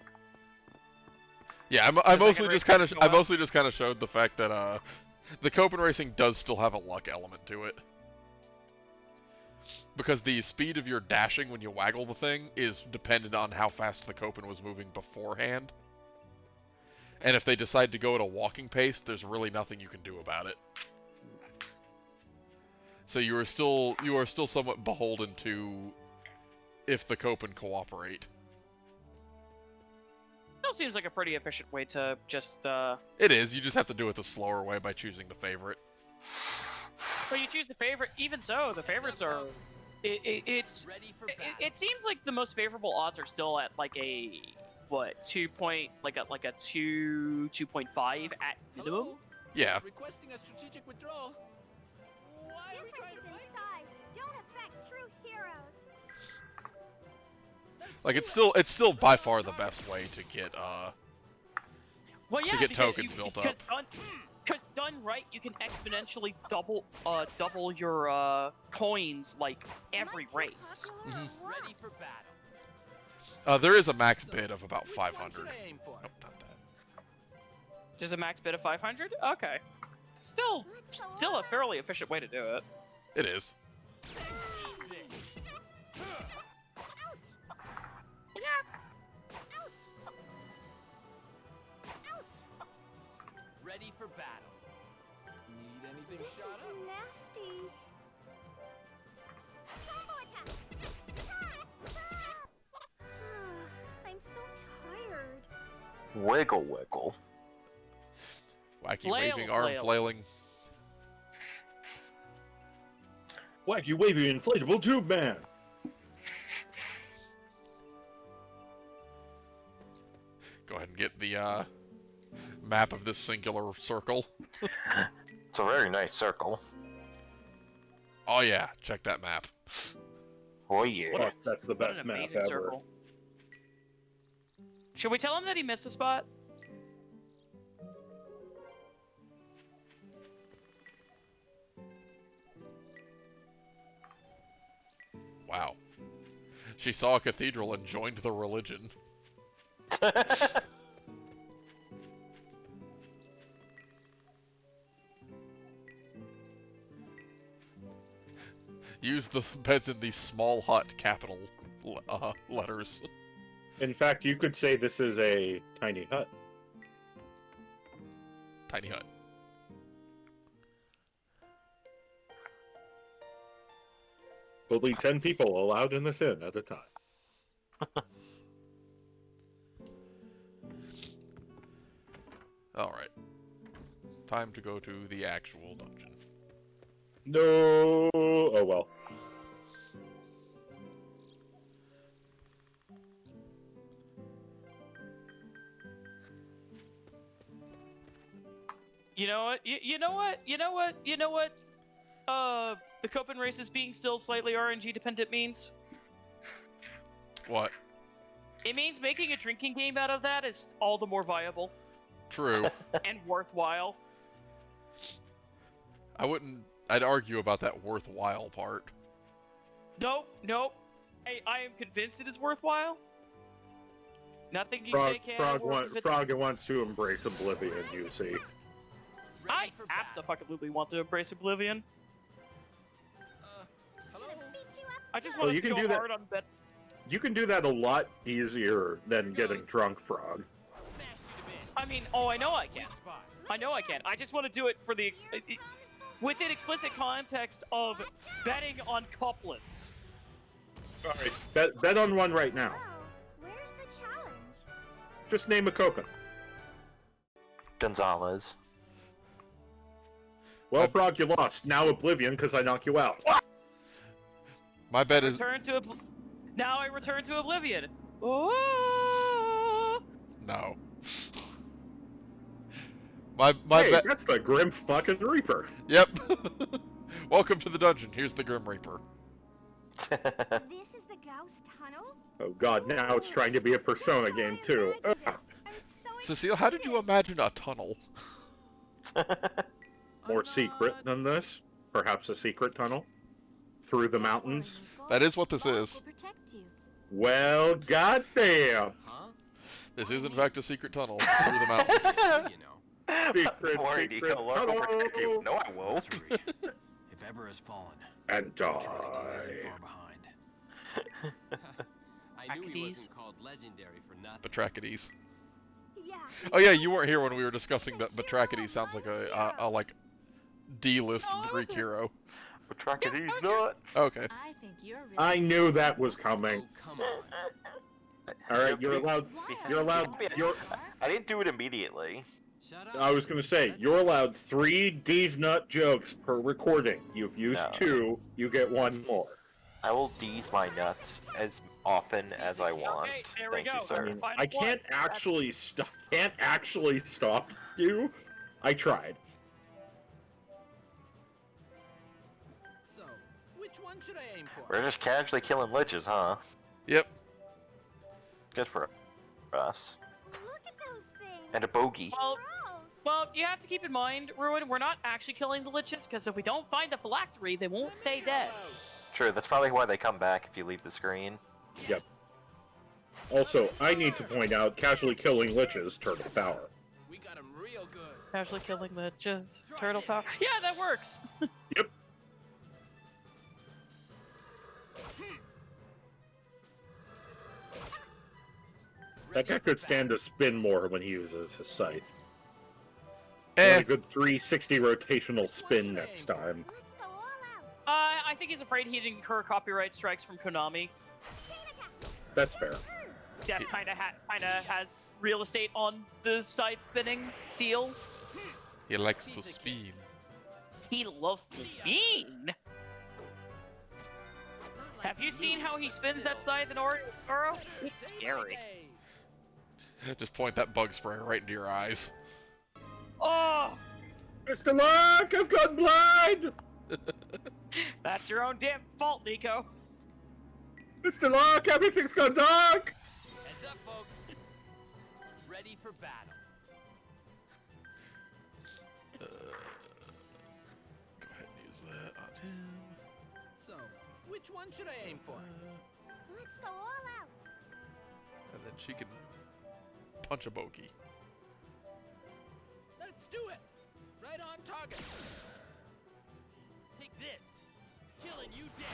Yeah, I mostly just kind of showed the fact that the Kopin Racing does still have a luck element to it. Because the speed of your dashing when you waggle the thing is dependent on how fast the Kopin was moving beforehand. And if they decide to go at a walking pace, there's really nothing you can do about it. So you are still somewhat beholden to if the Kopin cooperate. That seems like a pretty efficient way to just. It is. You just have to do it the slower way by choosing the favorite. But you choose the favorite. Even so, the favorites are. It seems like the most favorable odds are still at like a 2.5 at minimum. Yeah. Requesting a strategic withdrawal. Why are we trying to Differences in size don't affect true heroes. Like it's still by far the best way to get Well, yeah, to get because tokens built up. Because done right, you can exponentially double your coins like every race. ready for battle? There is a max bid of about 500. What should I aim for? Nope, not that. There's a max bid of 500. Okay, still a fairly efficient way to do it. It is. Ready for battle. Need anything This shot is up? nasty. Combo attack! I'm so tired. Wiggle wiggle. Wacky Flail, waving, arm flail. flailing. Wacky wavy inflatable tube man. Go ahead and get the map of this singular circle. It's a very nice circle. Oh yeah, check that map. Oh yeah. What a- That's the What best an map amazing ever. circle. Should we tell him that he missed a spot? Wow. She saw a cathedral and joined the religion. Use the beds in these small hut capital letters. In fact, you could say this is a tiny hut. Tiny hut. Only 10 people allowed in this inn at a time. Alright. Time to go to the actual dungeon. No. Oh well. You know what? You know what? You know what? You know what? The Kopin races being still slightly RNG dependent means? What? It means making a drinking game out of that is all the more viable True. and worthwhile. I'd argue about that worthwhile part. Nope, nope. I am convinced it is worthwhile. Nothing you Frog, say can. Frog wants to embrace oblivion, you see. I absolutely want to embrace Oblivion. Hello? I just Well, want you to can go do that- hard on bet. You can do that a lot easier than getting drunk, Frog. I mean, oh, I know I can. I know I can. I just want to do it for the within explicit context of betting on couplets. Alright, bet on one right now. Where's the challenge? Just name a Kopin. Gonzalez. Well, Frog, you lost. Now Oblivion, because I knock you out. My bet is Now I return to Oblivion. Oh! no. My Hey, bet. that's the Grim fucking Reaper. Yep. Welcome to the dungeon. Here's the Grim Reaper. This is the Gauss Tunnel? Oh god, now it's trying to be a Persona game, too. Ugh. Cecile, how did you imagine a tunnel? More secret than this? Perhaps a secret tunnel? Through the mountains? That is what this is. Well, goddamn! This is in fact a secret tunnel through the mountains. Secret, Don't worry, secret Nico. Lord will tunnel! protect you. No, I won't. If Eber has fallen, And Atrocitus isn't die. far behind. I knew he Acades. wasn't called legendary for nothing. Batrachides. Yeah. Oh yeah, you weren't here when we were discussing that Batrachides sounds like a like D-list Greek hero. Batrachides not. Okay. I think you're really I knew that was coming. Oh, come on. Alright, you're allowed. You're allowed. You're. I didn't do it immediately. Shut up. I was gonna say, you're allowed 3 D's nut jokes per recording. You've used No. 2, you get 1 more. I will D's my nuts as often as I want. Okay, there we Thank you, go. sir. Final I can't one. actually stop. Can't actually stop you. I tried. should I aim for? We're just casually killing liches, huh? Yep. Good for us. Look at those things. And a bogey. Well, you have to keep in mind, Ruin, we're not actually killing the liches, because if we don't find the phylactery, they won't stay dead. True, that's probably why they come back if you leave the screen. Yep. Also, I need to point out, casually killing liches, turtle power. We got him real good. Casually killing liches, turtle power. Yeah, that works. Yep. That guy could stand to spin more when he uses his scythe. A good 360 rotational spin next time. I think he's afraid he'd incur copyright strikes from Konami. That's fair. Death kinda has real estate on the side spinning deal. He likes to spin. He loves to spin. Have you seen how he spins that scythe in Oro? It's scary. Just point that bug sprayer right into your eyes. Oh! Mr. Lark, I've gone blind! That's your own damn fault, Nico. Mr. Lark, everything's gone dark! Heads up, folks. Ready for battle. Go ahead and use that on him. So, which one should I aim for? Let's go all out. And then she can punch a bogey. Let's do it. Right on target. Take this. Killing you dead.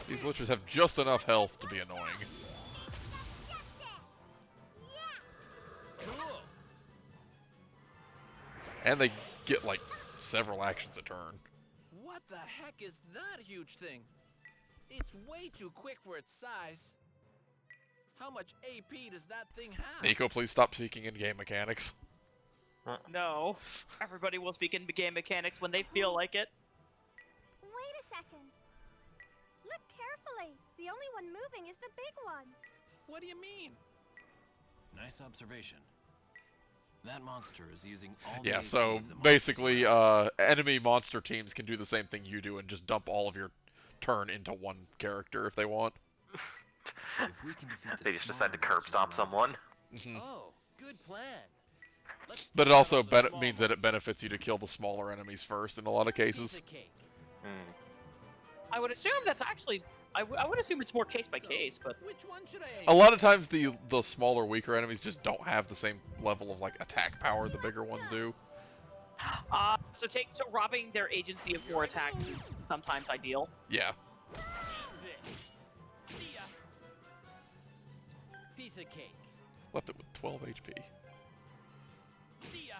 These liches have just enough health to be annoying. Cool. And they get like several actions a turn. What the heck is that huge thing? It's way too quick for its size. How much AP does that thing have? Nico, please stop speaking in game mechanics. No. Everybody will speak in game mechanics when they feel like it. Wait a second. Look carefully. The only one moving is the big one. What do you mean? Nice observation. That monster is using all the Yeah, AP so of the basically, enemy monster teams can do the same thing you do and just dump all of your turn into one character if they want. If we can defeat the They just decide to smaller curb stomp someone. Oh, good plan. Let's But it take also out the small means that it monster. benefits you to kill the smaller enemies first in a lot of cases. Piece of cake. I would assume that's actually... I would assume it's more case by case, but... Which one should I aim A lot of times the smaller, weaker enemies just don't have the same level of like attack power the bigger ones do. So robbing their agency of more attacks is sometimes ideal. Yeah. Piece of cake. Left it with 12 HP. See ya.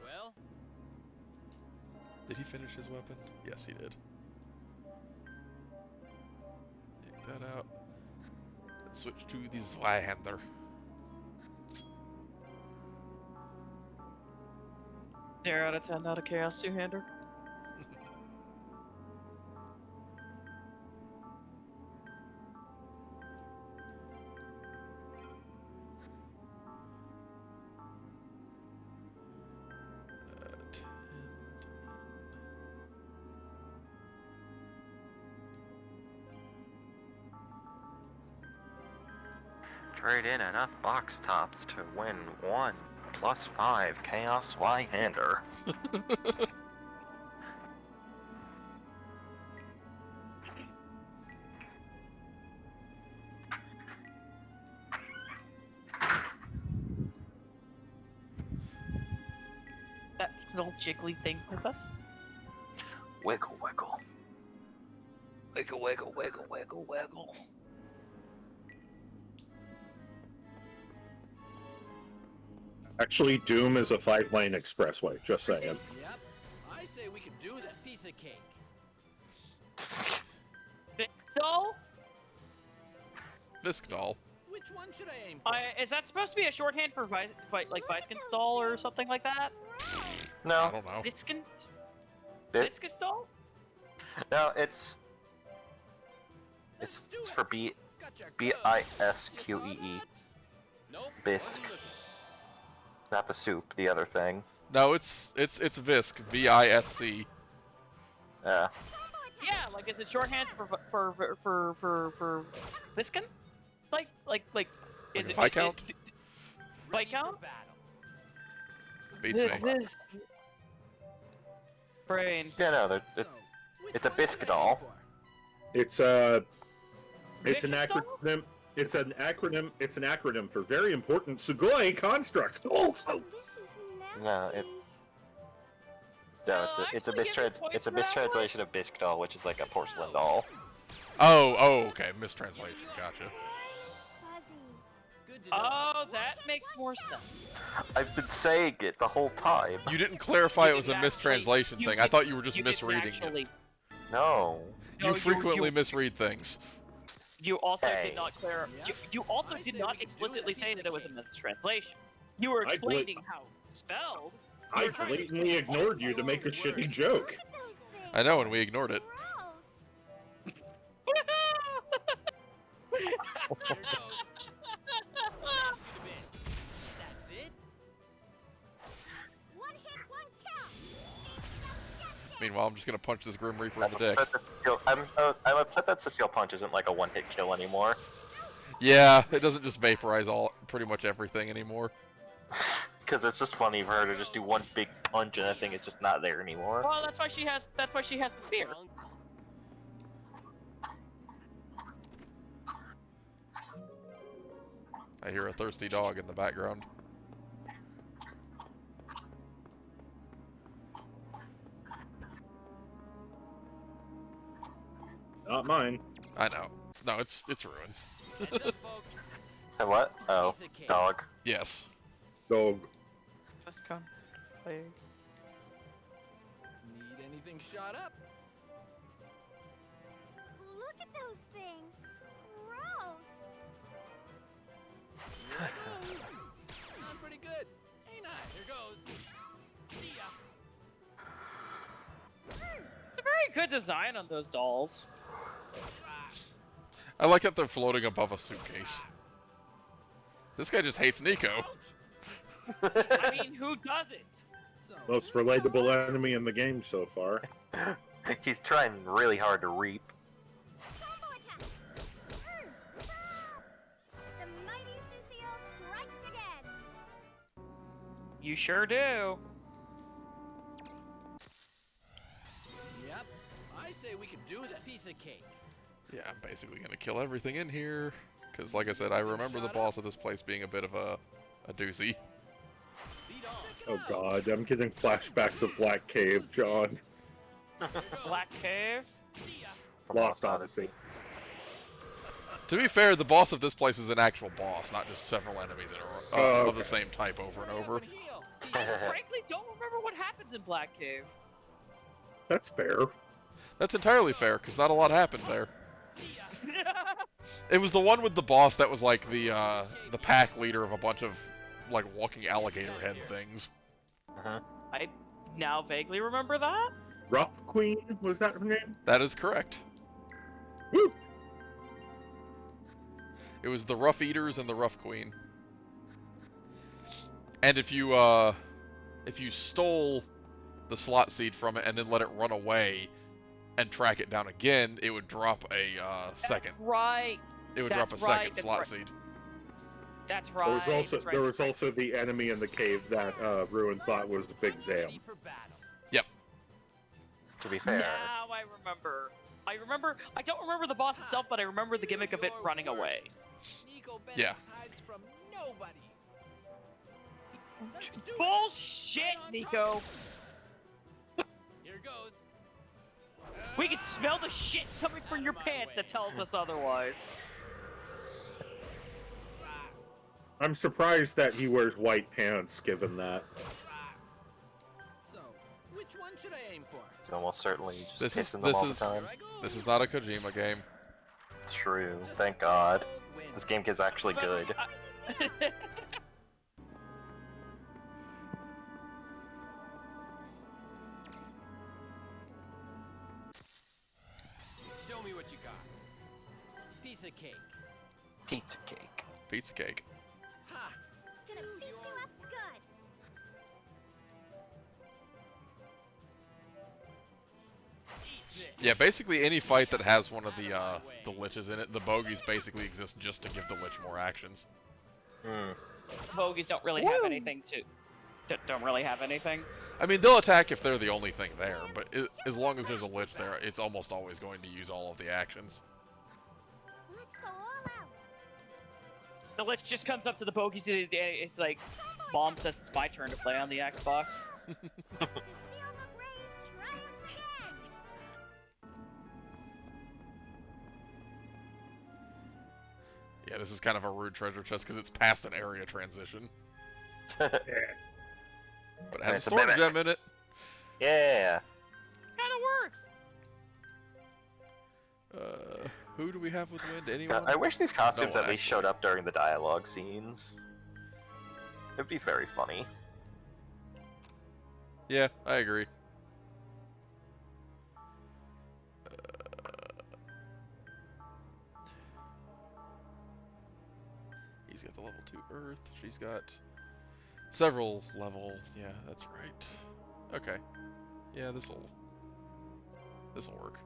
Well, Did he finish his weapon? Yes, he did. Take that out. Let's switch to the Zweihander. Zero out of 10, not a Chaos two-hander. Trade in enough box tops to win 1+5 Chaos Zweihander. That little jiggly thing with us. Wiggle, wiggle. Wiggle, wiggle, wiggle, wiggle, wiggle. Actually, Doom is a 5-lane expressway, just saying. Yep. I say we can do that. piece of cake. Doll? Visc doll. Which one should I aim for? Is that supposed to be a shorthand for Viscount's doll or something like that? I No. don't know. Viscous doll? No, it's for B-I-S-Q-E-E. Nope. Bisque. Not the soup, the other thing. No, it's Visc. V-I-S-C. Yeah. Yeah, like is it shorthand for Viscount? Like is a it Viscount? Viscount? Beats me. This brain. Yeah, no, it's a bisque doll. It's an Victor style? acronym. It's an acronym. It's an acronym for very important Sugoi construct. Oh, This is nasty. No, it's a actually, give me points it's a for that one. mistranslation of bisque doll, which is like a porcelain doll. Oh, okay. Mistranslation. Gotcha. Good to know. Oh, that makes more sense. I've been saying it the whole time. You didn't clarify You it was a didn't mistranslation actually- thing. I thought you were just You didn't misreading actually, it. No. No, You frequently misread things. You also Hey. did not Yeah. You also I did say not we can do explicitly that say piece that it of was a cake. mistranslation. You were I bla- explaining how it's spelled. You I were trying to blatantly explain ignored you to make a shitty joke. Look at those things. I know, and we ignored it. Gross. Here goes. That's it? One hit, one count. Meanwhile, I'm just gonna punch this Grim Reaper in the dick. I'm upset that Cecile Punch isn't like a one-hit kill anymore. Yeah, it doesn't just vaporize pretty much everything anymore. Because it's just funny for her to just do one big punch and that thing is just not there anymore. Well, that's why she has the spear. I hear a thirsty dog in the background. Not mine. I know. No, it's ruins. Heads up, folks. And what? Oh, Piece of cake. dog. Yes. Dog. Just come. Play. Need anything shot up? Look at those things. Gross. Here I go. I'm pretty good. Ain't I? Here goes. See ya. It's a very good design on those dolls. I like that they're floating above a suitcase. This guy just hates Nico. I mean, who doesn't? So, Most relatable enemy in the game so far. He's trying really hard to reap. Combo attack. The mighty Cecile strikes again. You sure do. Yep. I say we can do that. Piece of cake. Yeah, I'm basically gonna kill everything in here. Because, like I said, I remember the boss of this place being a bit of a doozy. Lead on. Oh god, I'm getting flashbacks of Black Cave, John. Black Cave? From Lost Odyssey. To be fair, the boss of this place is an actual boss, not just several enemies in a row, of okay. the same type over and over. I frankly don't remember what happens in Black Cave. That's fair. That's entirely fair, because not a lot happened there. It was the one with the boss that was like the pack leader of a bunch of like walking alligator head things. I now vaguely remember that. Rough Queen, was that her name? That is correct. Woo! It was the Rough Eaters and the Rough Queen. And if you stole the slot seed from it and then let it run away and track it down again, it would drop a second. Right. It would That's drop a right, second that's slot right. seed. That's right. There was also that's right, there that's was also the enemy in the cave that Ruin thought was the Big Zam. Ready for battle. To be fair. Now I remember. I don't remember the boss itself, but I remember the gimmick of it running away. Nico Benix Yeah. hides from nobody. Let's do it. Bullshit, Right on Nico. Here goes. We can smell the shit coming from your pants that tells us otherwise. I'm surprised that he wears white pants, given that. So, which one should I aim for? It's almost certainly just This is pissing them all the time. Here I go. This is not a Kojima game. It's true. Thank God. Win. This game is actually good. Show me what you got. Piece of cake. Pizza cake. Pizza cake. Ha! Gonna beat you up good. Yeah, basically any fight that has one of the liches in it, the bogeys basically exist just to give the lich more actions. Bogeys don't really have anything to... Don't really have anything. I mean, they'll attack if they're the only thing there, but as long as there's a lich there, it's almost always going to use all of the actions. Let's go all out. The lich just comes up to the bogeys and it's like, Bomb says it's my turn to play on the Xbox. Yeah, this is kind of a rude treasure chest because it's past an area transition. But it has a storm gem in it. Yeah. Kind of worth. Who do we have with wind? Anyone? I wish these costumes No, at least showed up during the dialogue scenes. It'd be very funny. Yeah, I agree. He's got the level 2 earth. She's got several level. Yeah, that's right. Okay. Yeah, this'll work.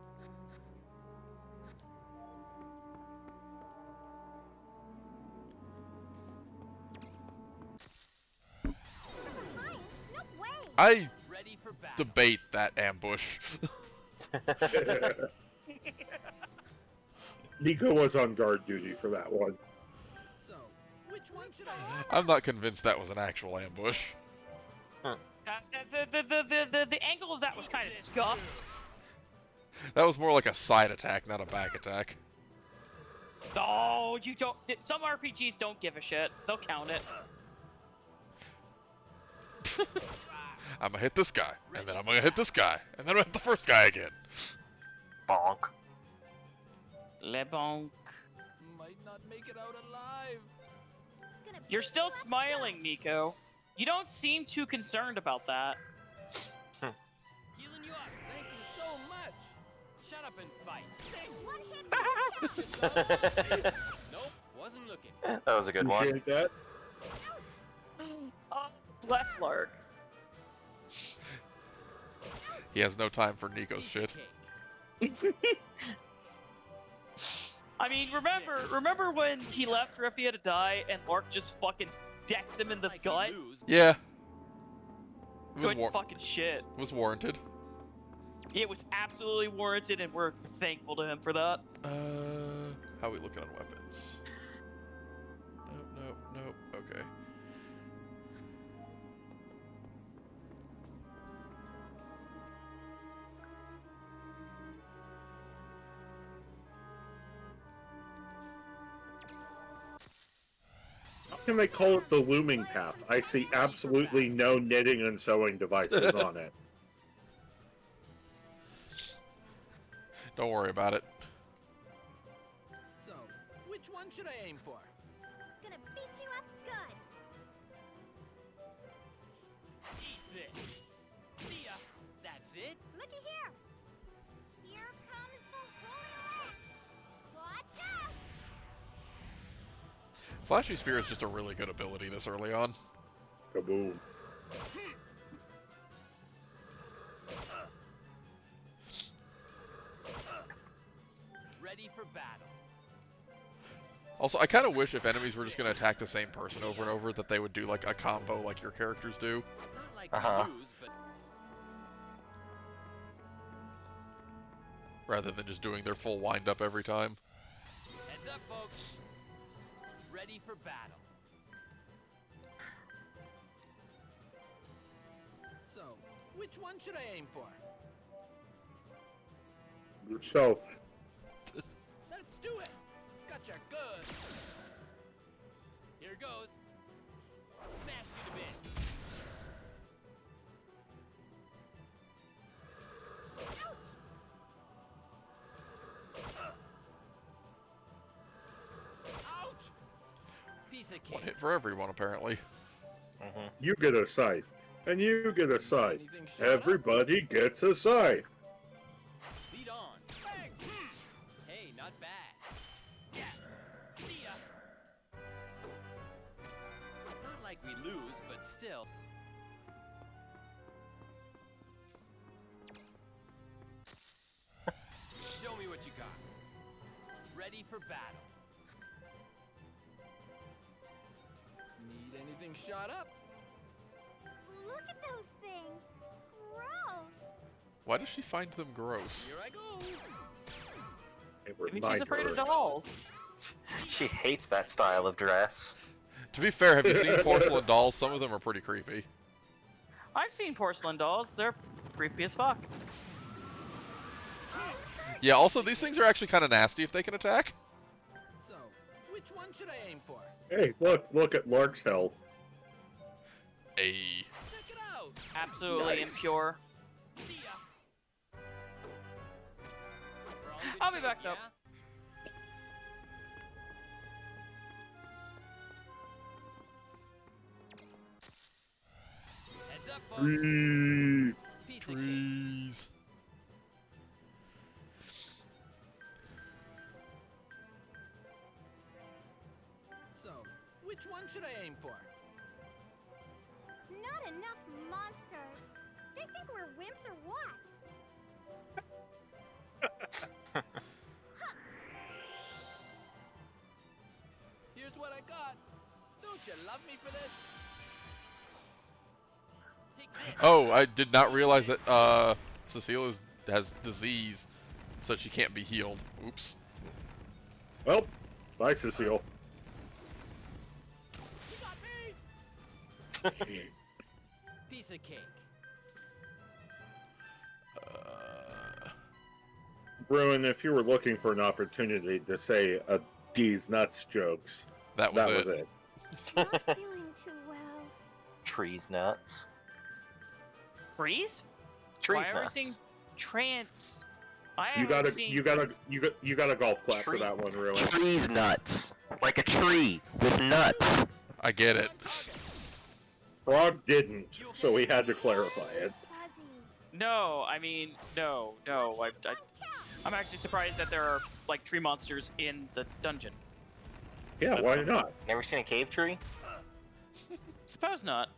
I debate that ambush. Nico was on guard duty for that one. So, which one should I? I'm not convinced that was an actual ambush. The angle of that was kind of scuffed. That was more like a side attack, not a back attack. Oh, you don't. Some RPGs don't give a shit. They'll count it. I'm gonna hit this guy, and then I'm gonna hit this guy, and then I'm gonna hit the first guy again. Bonk. Le bonk. Might not make it out alive. You're still smiling, Nico. You don't seem too concerned about that. Healing you up. Thank you so much. Shut up and fight. Nope, wasn't looking. That was a good one. Appreciate that. Bless Lark. He has no time for Nico's shit. I mean, remember when he left Riffia to die and Lark just fucking decks him in the gut? Yeah. Good fucking shit. It was warranted. It was absolutely warranted, and we're thankful to him for that. How are we looking on weapons? Nope. Okay. How can they call it the looming path? I see absolutely no knitting and sewing devices on it. Don't worry about it. So, which one should I aim for? Gonna beat you up good. Eat this. See ya. That's it? Looky here. Here comes the Holy Land. Watch out! Flashy Spear is just a really good ability this early on. Kaboom. Ready for battle. Also, I kind of wish if enemies were just going to attack the same person over and over, that they would do like a combo like your characters do. Not like we lose, but Rather than just doing their full wind-up every time. heads up, folks. Ready for battle. So, which one should I aim for? Yourself. Let's do it. Gotcha good. Here goes. Smash you to bits. Ouch! Piece of cake. One hit for everyone, apparently. You get a scythe. And you get a scythe. Everybody gets a scythe. Lead on. Bang! Hey, not bad. Yeah. See ya. Not like we lose, but still. Ready for battle. Need anything shot up? Look at those things. Gross. Why does she find them gross? Here I go. Maybe she's afraid of dolls. She hates that style of dress. To be fair, have you seen porcelain dolls? Some of them are pretty creepy. I've seen porcelain dolls. They're creepy as fuck. Yeah, also, these things are actually kind of nasty if they can attack. So, which one should I aim for? Hey, look at Lark's health. Hey. Check it out. Absolutely Nice. impure. See ya. We're all in good I'll be shape, back, though. yeah? Heads up, folks. Piece of cake. Trees. So, which one should I aim for? Not enough monsters. They think we're wimps or what? Here's what I got. Don't you love me for this? Take this. Oh, I did not realize that Cecile has disease, so she can't be healed. Oops. Well, bye, Cecile. You got me. Piece of cake. Bruin, if you were looking for an opportunity to say a D's nuts jokes, that was it. Not feeling too well. Trees nuts. Trees? Trees Why are we nuts. seeing trance? You got a golf clap for Tree. that one, Ruin. Trees nuts. Like a tree with nuts. I get it. Frog didn't, so we had to clarify it. Fuzzy. No, I mean, no. I'm actually surprised that there are, like, tree monsters in the dungeon. Yeah, why not? Never seen a cave tree? Suppose not.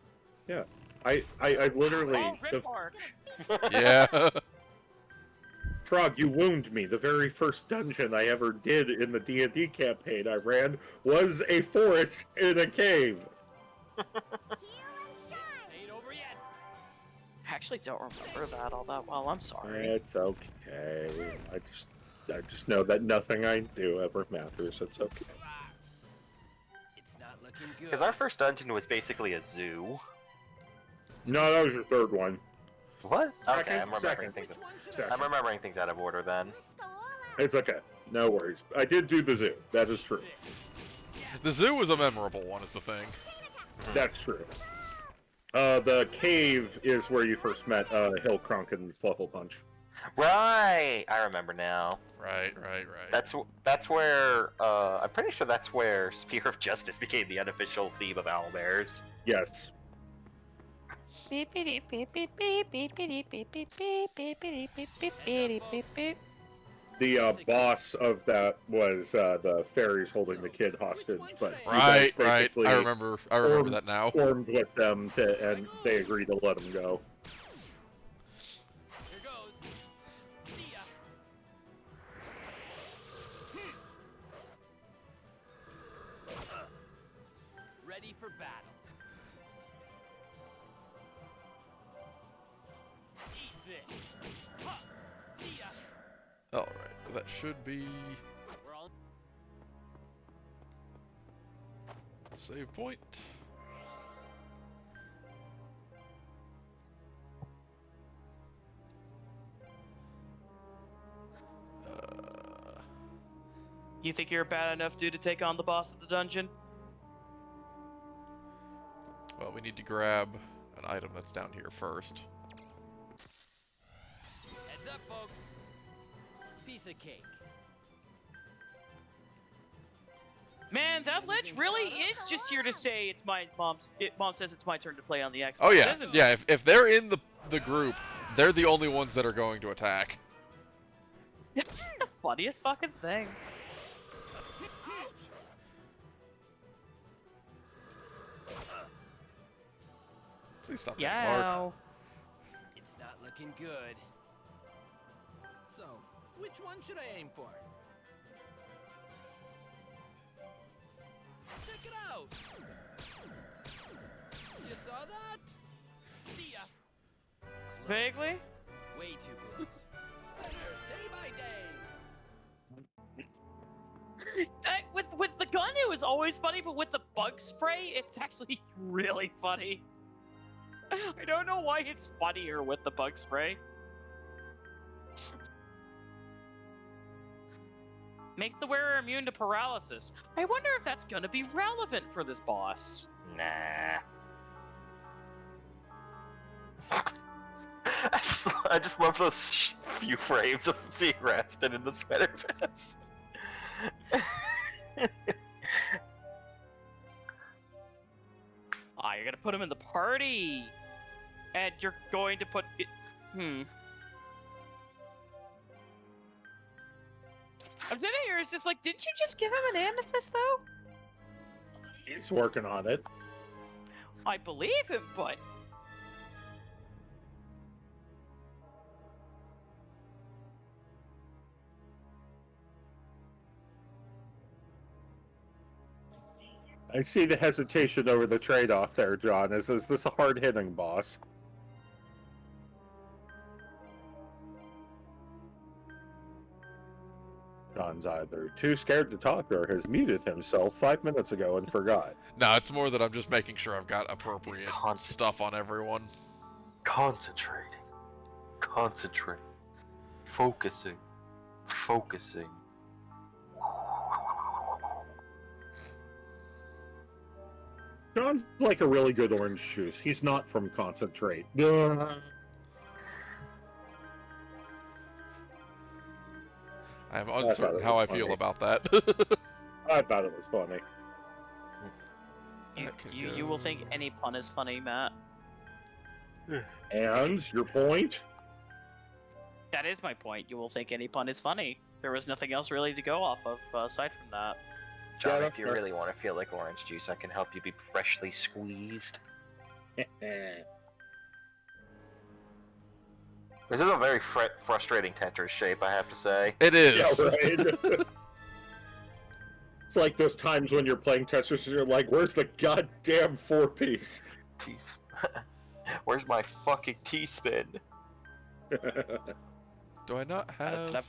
Yeah, I literally. Oh, Red Mark. Yeah. Frog, you wound me. The very first dungeon I ever did in the D&D campaign I ran was a forest in a cave. Heal and shine. Ain't over yet. I actually don't remember that all that well. I'm sorry. It's okay. I just know that nothing I do ever matters. It's okay. It's not looking good. Because our first dungeon was basically a zoo. No, that was your third one. What? Okay, Second, I'm remembering second. things. Which one should Second. I I'm remembering things out of order then. Let's go all out. It's okay. No worries. I did do the zoo. That is true. The zoo was a memorable one, is the thing. That's true. The cave is where you first met Hill Crunk and Fluffle Punch. Right, I remember now. Right. That's where I'm pretty sure that's where Spear of Justice became the unofficial theme of Owlbears. Yes. The boss of that was the fairies holding the kid hostage, but you guys Right. basically I remember that now. formed with them and they agreed to let him go. Here goes. See ya. Ready for battle. Eat this. Ha! See ya. Alright, that should be We're all save point. You think you're a bad enough dude to take on the boss of the dungeon? Well, we need to grab an item that's down here first. heads up, folks. Piece of cake. Man, that lich really is just here to say it's my mom's. Mom says it's my turn to play on the Xbox. Oh yeah, isn't it? yeah. If they're in the group, they're the only ones that are going to attack. It's the funniest fucking thing. Please stop that, Mark. Yeah. It's not looking good. So, which one should I aim for? that? See ya. Vaguely. Way too close. Better day by day. With the gun, it was always funny, but with the bug spray, it's actually really funny. I don't know why it's funnier with the bug spray. Make the wearer immune to paralysis. I wonder if that's gonna be relevant for this boss. Nah. I just love those few frames of seeing Raston in the sweater vest. Ah, you're gonna put him in the party, and you're going to put it. I'm sitting here. It's just like, didn't you just give him an amethyst though? He's working on it. I believe him, but I see the hesitation over the trade-off there, John. Is this a hard-hitting boss? John's either too scared to talk or has muted himself 5 minutes ago and forgot. No, it's more that I'm just making sure I've got appropriate stuff on everyone. Concentrating. Concentrating. Focusing. Focusing. John's like a really good orange juice. He's not from concentrate. I'm uncertain how I feel about that. I thought it was funny. You will think any pun is funny, Matt. And your point? That is my point. You will think any pun is funny. There was nothing else really to go off of aside from that. John, if you really want to feel like orange juice, I can help you be freshly squeezed. This is a very frustrating Tetris shape, I have to say. It is. Yeah, right? It's like those times when you're playing Tetris and you're like, where's the goddamn 4-piece? Where's my fucking T-spin? Do I not have...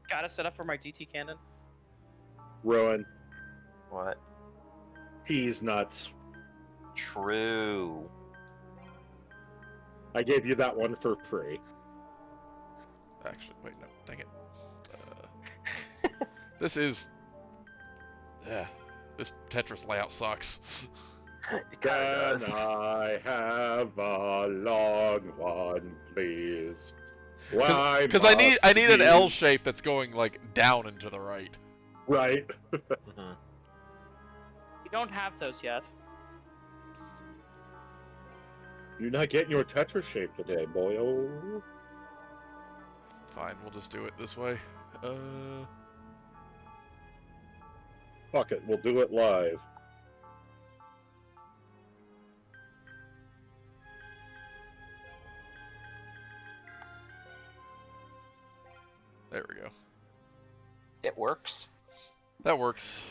Gotta set up for my DT cannon. Rowan. What? Peas nuts. True. I gave you that one for free. Actually, wait, no, dang it. This is... Yeah, this Tetris layout sucks. Can I have a long one, please? Because I need an L shape that's going like down and to the right. Right. You don't have those yet. You're not getting your Tetris shape today, boyo. Fine, we'll just do it this way. Fuck it, we'll do it live. There we go. It works. That works.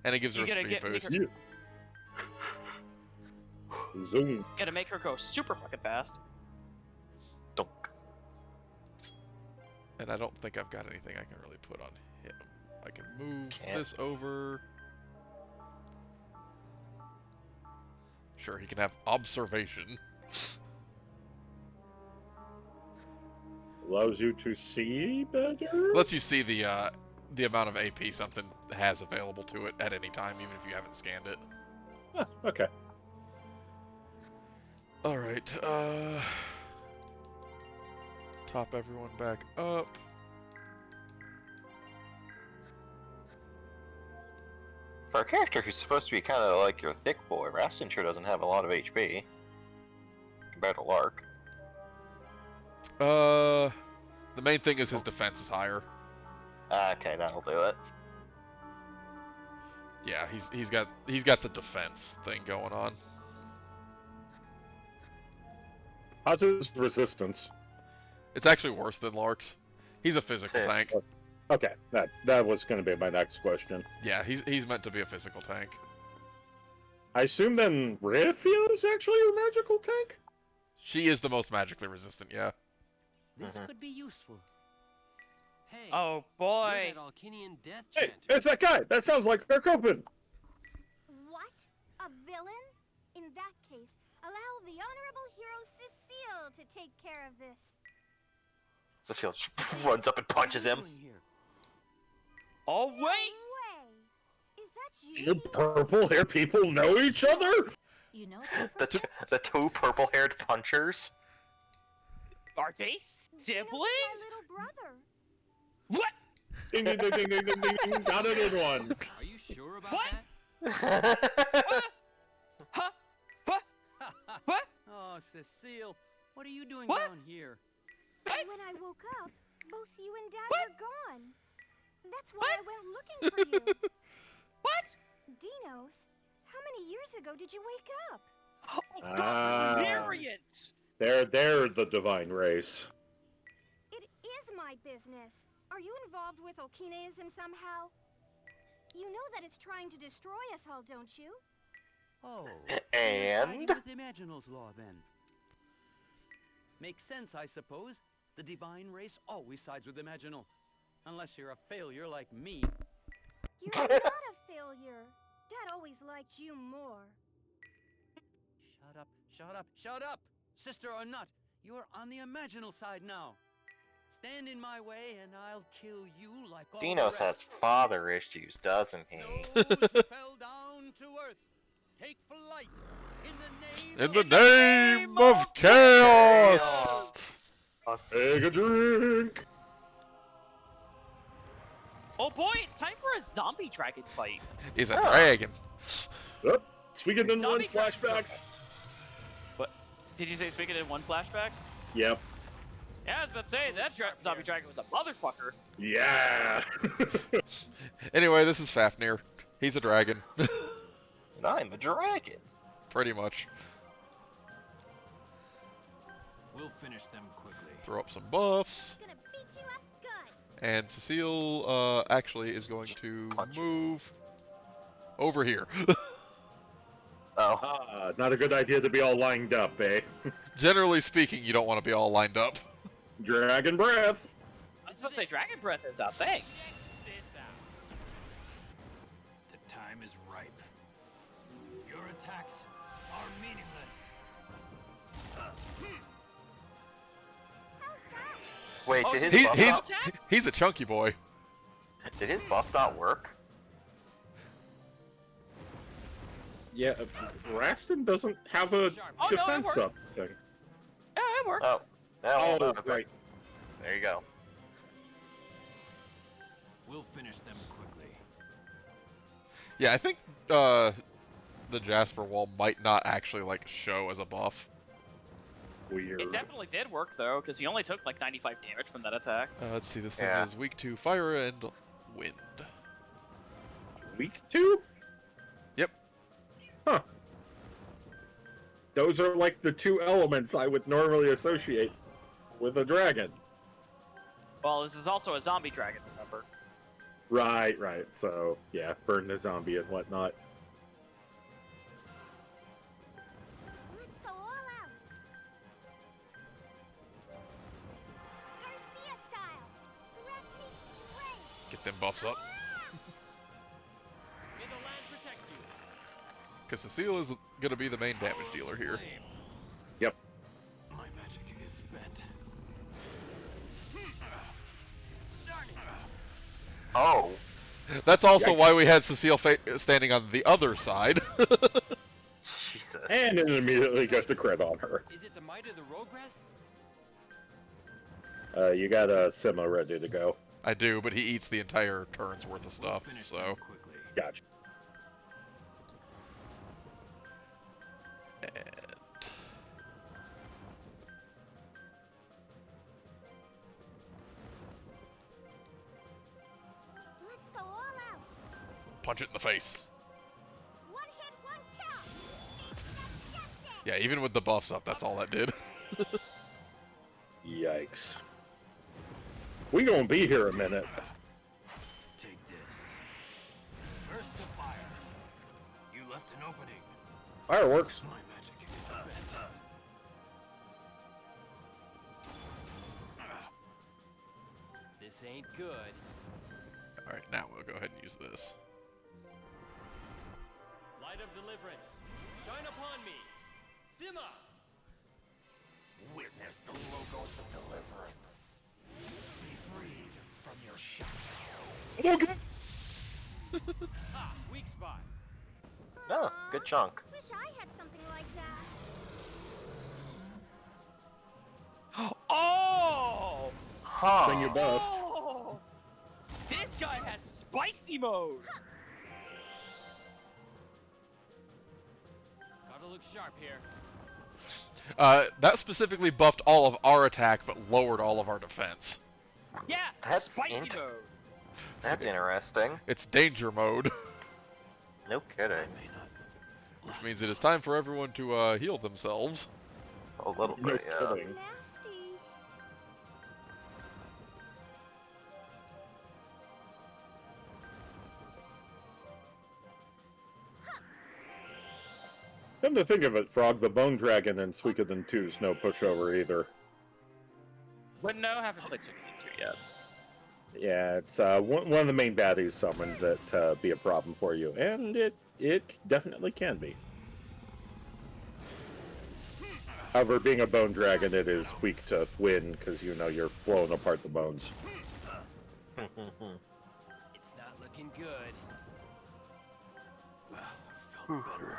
And it gives her a speed boost. Zoom. Gotta make her go super fucking fast. Dunk. And I don't think I've got anything I can really put on him. I can move this over. Sure, he can have observation. Allows you to see better? Lets you see the amount of AP something has available to it at any time, even if you haven't scanned it. Huh, okay. Alright, top everyone back up. For a character who's supposed to be kind of like your thick boy, Rastin sure doesn't have a lot of HP. Compared to Lark. The main thing is his defense is higher. Okay, that'll do it. Yeah, he's got the defense thing going on. How's his resistance? It's actually worse than Lark's. He's a physical tank. Okay, that was going to be my next question. Yeah, he's meant to be a physical tank. I assume then Rithia is actually a magical tank? She is the most magically resistant, yeah. This could be useful. Hey, Oh boy. you're that Alkinian death Hey, chanter. it's that guy! That sounds like our Kopin! What? A villain? In that case, allow the honorable hero Cecile to take care of this. Cecile runs up and punches him. Oh wait. No way! Is that you? You purple-haired people know each other? You know The two purple-haired punchers. Are they siblings? My little brother. What? Ding ding ding ding ding ding ding ding. Got it in one. Are you sure about What? that? Huh? What? What? Oh, Cecile, what are you doing What? down here? When I woke up, both you and Dad What? were gone. That's why I went looking for you. What? Dinos, how many years ago did you wake up? Oh god, variants! They're the divine race. It is my business. Are you involved with Okinaism somehow? You know that it's trying to destroy us all, don't you? Oh, And? siding with Imaginal's law then. Makes sense, I suppose. The divine race always sides with Imaginal. Unless you're a failure like me. You're not a failure. Dad always liked you more. Shut up, shut up, shut up! Sister or not, you're on the Imaginal side now. Stand in my way and I'll kill you like all the Dinos rest. has father issues, doesn't he? Those who fell down to earth, take flight In the name of chaos! Take a drink! Oh boy, it's time for a zombie dragon fight. He's a dragon. Yep. Speaking in one Zombie flashbacks. What? Did you say speaking in one flashbacks? Yep. Yeah, I was about to say, that zombie dragon was a motherfucker. Yeah. Anyway, this is Fafnir. He's a dragon. I'm a dragon. Pretty much. We'll finish them quickly. Throw up some buffs. Gonna beat you up good. And Cecile actually is going to move over here. Oh. Not a good idea to be all lined up, eh? Generally speaking, you don't want to be all lined up. Dragon breath. I was about to say, dragon breath is a thing. The time is ripe. Your attacks are meaningless. Wait, did his He, buff he's, not, he's a chunky boy. did his buff not work? Yeah, Rastin doesn't have a Oh, no, it defense worked. up thing. Yeah, it works. Oh. Oh, okay. right. There you go. We'll finish them quickly. Yeah, I think the Jasper wall might not actually like show as a buff. Weird. It definitely did work though, because he only took like 95 damage from that attack. Let's see, this thing Yeah. is weak to fire and wind. Weak to? Yep. Huh. Those are like the two elements I would normally associate with a dragon. Well, this is also a zombie dragon, remember? Right, right. So, yeah, burn the zombie and whatnot. Let's go all out. Garcia style. Grab me straight. Get them buffs up. May the land protect you. Because Cecile is going to be the main damage dealer here. Yep. My magic is spent. Oh. That's also Yikes. why we had Cecile standing on the other side. Jesus. And it immediately gets a crit on her. Is it the might of the Rogress? You got a Sima ready to go. I do, but he eats the entire turn's worth of stuff, Finish so... them quickly. Gotcha. And... Let's go all out. punch it in the face. One hit, one kill. It's justice. Yeah, even with the buffs up, that's all that did. Yikes. We gonna be here a minute. Take this. Burst of fire. You left an opening. Fireworks. My magic is bent. This ain't good. Alright, now we'll go ahead and use this. Light of deliverance, shine upon me. Sima! Witness the logos of deliverance. Be freed from your shadow. Okay. Ha! Weak spot. Oh, good chunk. Wish I had something like that. Oh! Huh. Then you buffed. Oh! This guy has spicy mode. Gotta look sharp here. That specifically buffed all of our attack, but lowered all of our defense. Yeah, That's spicy int- mode. That's interesting. It's danger mode, No kidding. which means it is time for everyone to heal themselves. A little No bit, yeah. kidding. Nasty. Come to think of it, Frog, the Bone Dragon in Suikoden 2 is no pushover either. But no, haven't played Suikoden 2 yet. Yeah, it's one of the main baddies summons that be a problem for you, and it definitely can be. However, being a Bone Dragon, it is weak to wind because you know you're blowing apart the bones. It's not looking good. Well, I felt better.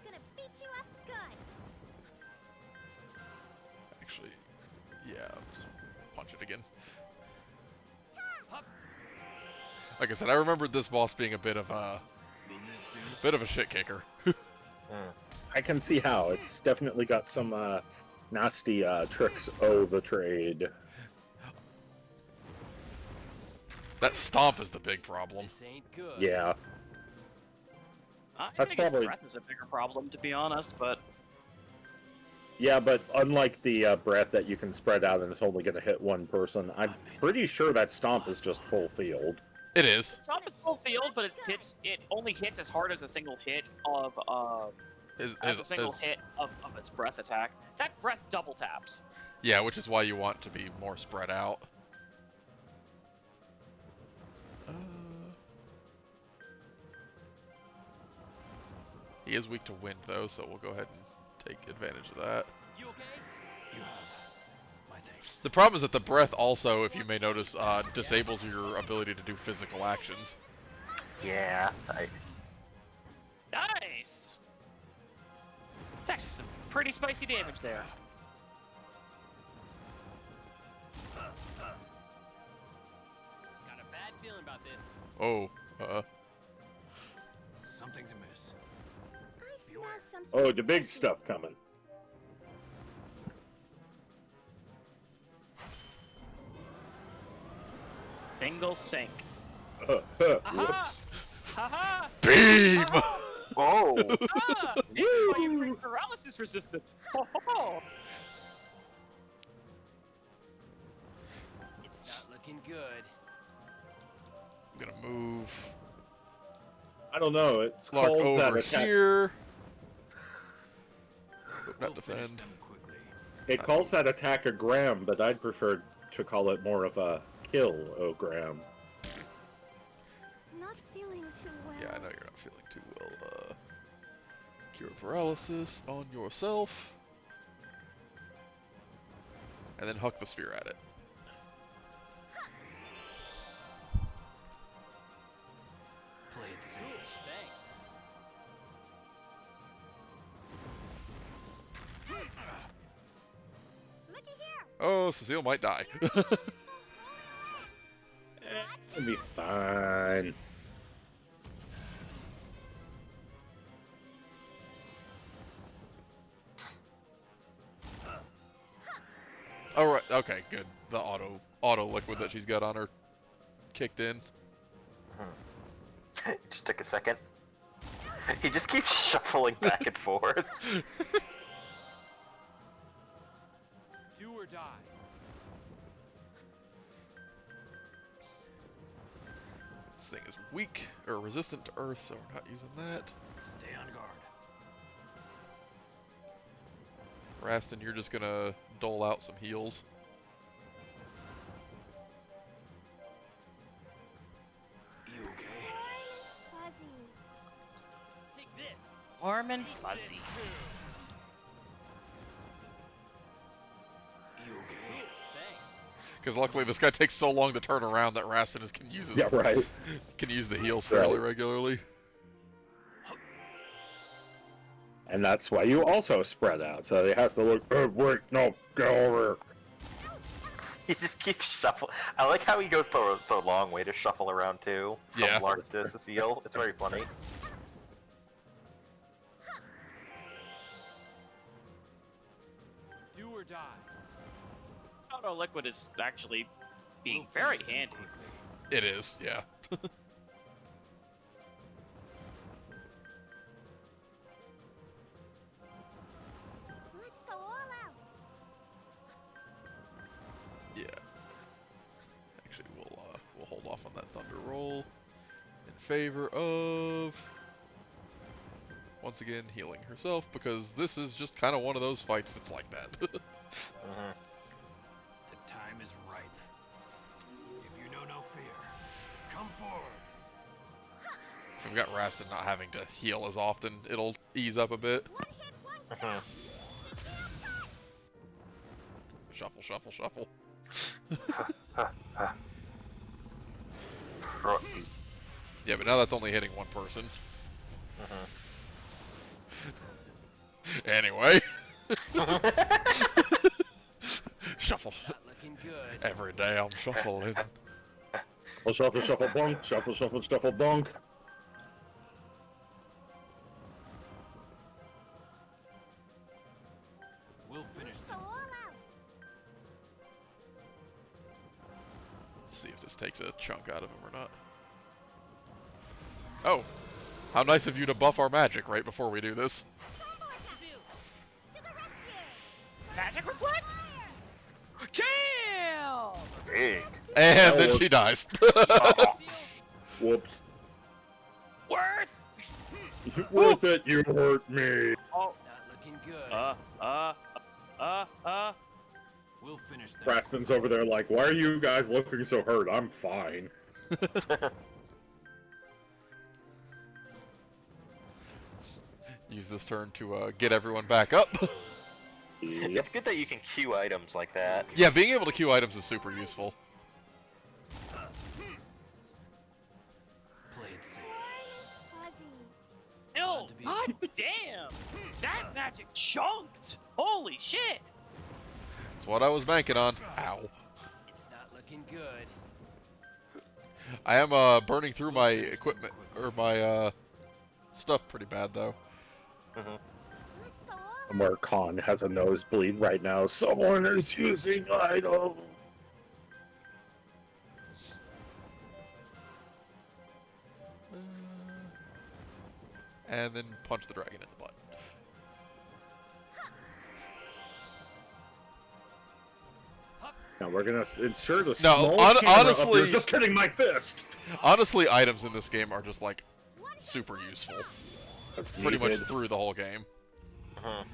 Gonna beat you up good. Actually, yeah, just punch it again. Like I said, I remembered this boss being a bit of a shit kicker. I can see how. It's definitely got some nasty tricks of the trade. That stomp is the big problem. This ain't good. Yeah. I That's think his probably- breath is a bigger problem, to be honest, but Yeah, but unlike the breath that you can spread out and it's only going to hit one person, I'm pretty sure that stomp is just full field. It is. it's not a full field, but it only hits as hard as a single hit of hit of its breath attack. That breath double taps. Yeah, which is why you want to be more spread out. He is weak to wind, though, so we'll go ahead and take advantage of that. You okay? You have my thanks. The problem is that the breath also, if you may notice, disables your ability to do physical actions. Yeah, Nice. It's actually some pretty spicy damage there. Got a bad feeling about this. Oh, Something's amiss. I smell something. Oh, the big fishy. stuff coming. Single sink. Whoops. Haha! beam! Oh! Ah! This is why you bring paralysis resistance. Ho ho ho! It's not looking good. I'm gonna move I don't know. It's Clark calls that over attack. here. Oh, We'll not finish defend. them quickly. It calls that attack a gram, but I'd prefer to call it more of a kill-o-gram. Not feeling too well. Yeah, I know you're not feeling too well. Cure paralysis on yourself. And then huck the sphere at it. Play it safe. Thanks. Looky here. Oh, Cecile might die. It'll be fine. Alright, okay, good. The auto liquid that she's got on her kicked in. Just took a second. He just keeps shuffling back and forth. Do or die. This thing is weak, or resistant to earth, so we're not using that. Stay on guard. Rastin, you're just gonna dole out some heals. You okay? Fuzzy. Take this. Warm and fuzzy. You okay? Thanks. Because luckily this guy takes so long to turn around that Rastin can use Yeah, right. can use the heals fairly Right. regularly. And that's why you also spread out. So he has to look, wait, no, go over. He just keeps shuffling. I like how he goes the long way to shuffle around too. From Yeah. Lark to Cecile. It's very funny. Do or die. Auto liquid is actually being We'll very finish them handy. quickly. It is, yeah. Let's go all out. Yeah. Actually, we'll hold off on that thunder roll in favor of once again healing herself, because this is just kind of one of those fights that's like that. Mhm. The time is ripe. If you know no fear, come forward. If we've got Rastin not having to heal as often, it'll ease up a bit. One hit, one Mhm. Shuffle, shuffle, shuffle. Ro- Yeah, but now that's only hitting one person. Mhm. Anyway. Shuffle. Not looking good. Every day I'm shuffling. Well, shuffle, shuffle, bunk. Shuffle, shuffle, shuffle, bunk. We'll finish Go them. all out. See if this takes a chunk out of him or not. Oh, how nice of you to buff our magic right before we do this. Combo attack. To the rescue. Magic reflect? Damn! Big. And Oh, then well. she dies. Whoops. Worth! Worth it, you hurt me. Oh, It's not looking good. We'll finish them. Preston's over there like, why are you guys looking so hurt? I'm fine. Use this turn to get everyone back up. Yep. It's good that you can queue items like that. Yeah, being able to queue items is super useful. Play it safe. Fuzzy. no! to be- God damn! That magic chunked! Holy shit! That's what I was banking on. Ow. It's not looking good. I am burning through my equipment, or my stuff pretty bad though. Mhm. Let's go all out. Amar Khan has a nosebleed right now. Someone is using item. And then punch the dragon in the butt. Now we're gonna insert a No, small camera up honestly- here. Just kidding, my fist. Honestly, items in this game are just like super useful. That's Pretty much needed. through the whole game. Mhm.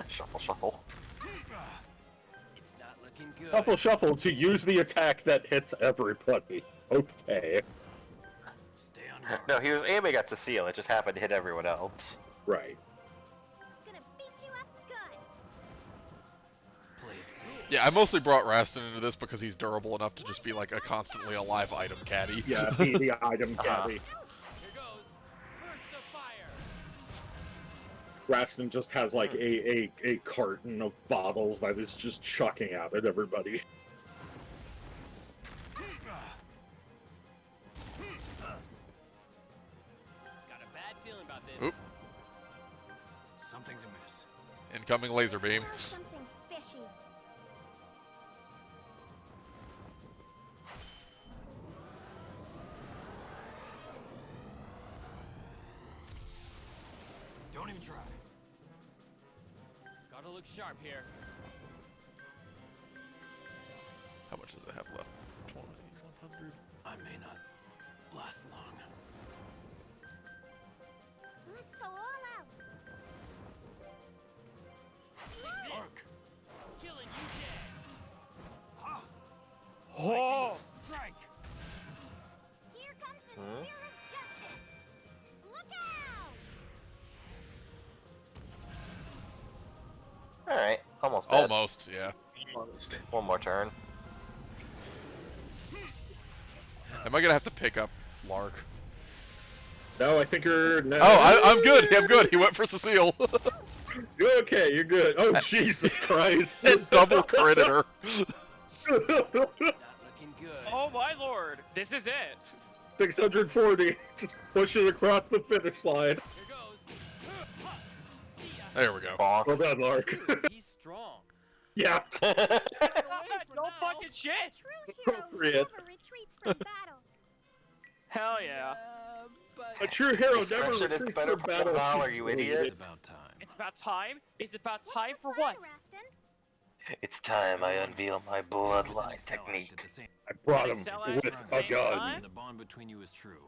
Shuffle, shuffle. It's not looking good. Shuffle, shuffle to use the attack that hits everybody. Okay, Stay on guard. No, he was aiming at Cecile. It just happened to hit everyone else. right. Gonna beat you up good. Play it safe. Yeah, I mostly brought Rastin into this because he's durable enough to just be like a constantly alive item caddy. Yeah, the item Uh-huh. caddy. Here goes. Burst of fire. Rastin just has like a carton of bottles that is just chucking out at everybody. Got a bad feeling about this. Oop. Something's amiss. Incoming laser beam. Smell something fishy. sharp here. How much does it have left? 20, 100. I may not last long. Let's go all out. Arc. Killing you dead. Ha! Oh! Strike. Here comes the spear of justice. Look out! Alright, almost dead. Almost, yeah. One more turn. Am I gonna have to pick up Lark? No, I think you're. No. Oh, I'm good. I'm good. He went for Cecile. You're okay. You're good. Oh, Jesus Christ! It double critted her. Not looking good. Oh my lord! This is it. 640. Just push it across the finish line. Here goes. There we go. Bonk. Well done, Lark. He's strong. Yeah. Get away for No now. fucking shit. True hero Appropriate. never retreats from battle. Hell yeah. But A true hero never Discretion is retreats better from than battle. valor, you idiot. It's about time. It's about time. Is it about time for What's what? the plan, Rastin? It's time I unveil my bloodline Excel Act technique. did the same. I brought him Excel with Act a same gun. time? The bond between you is true.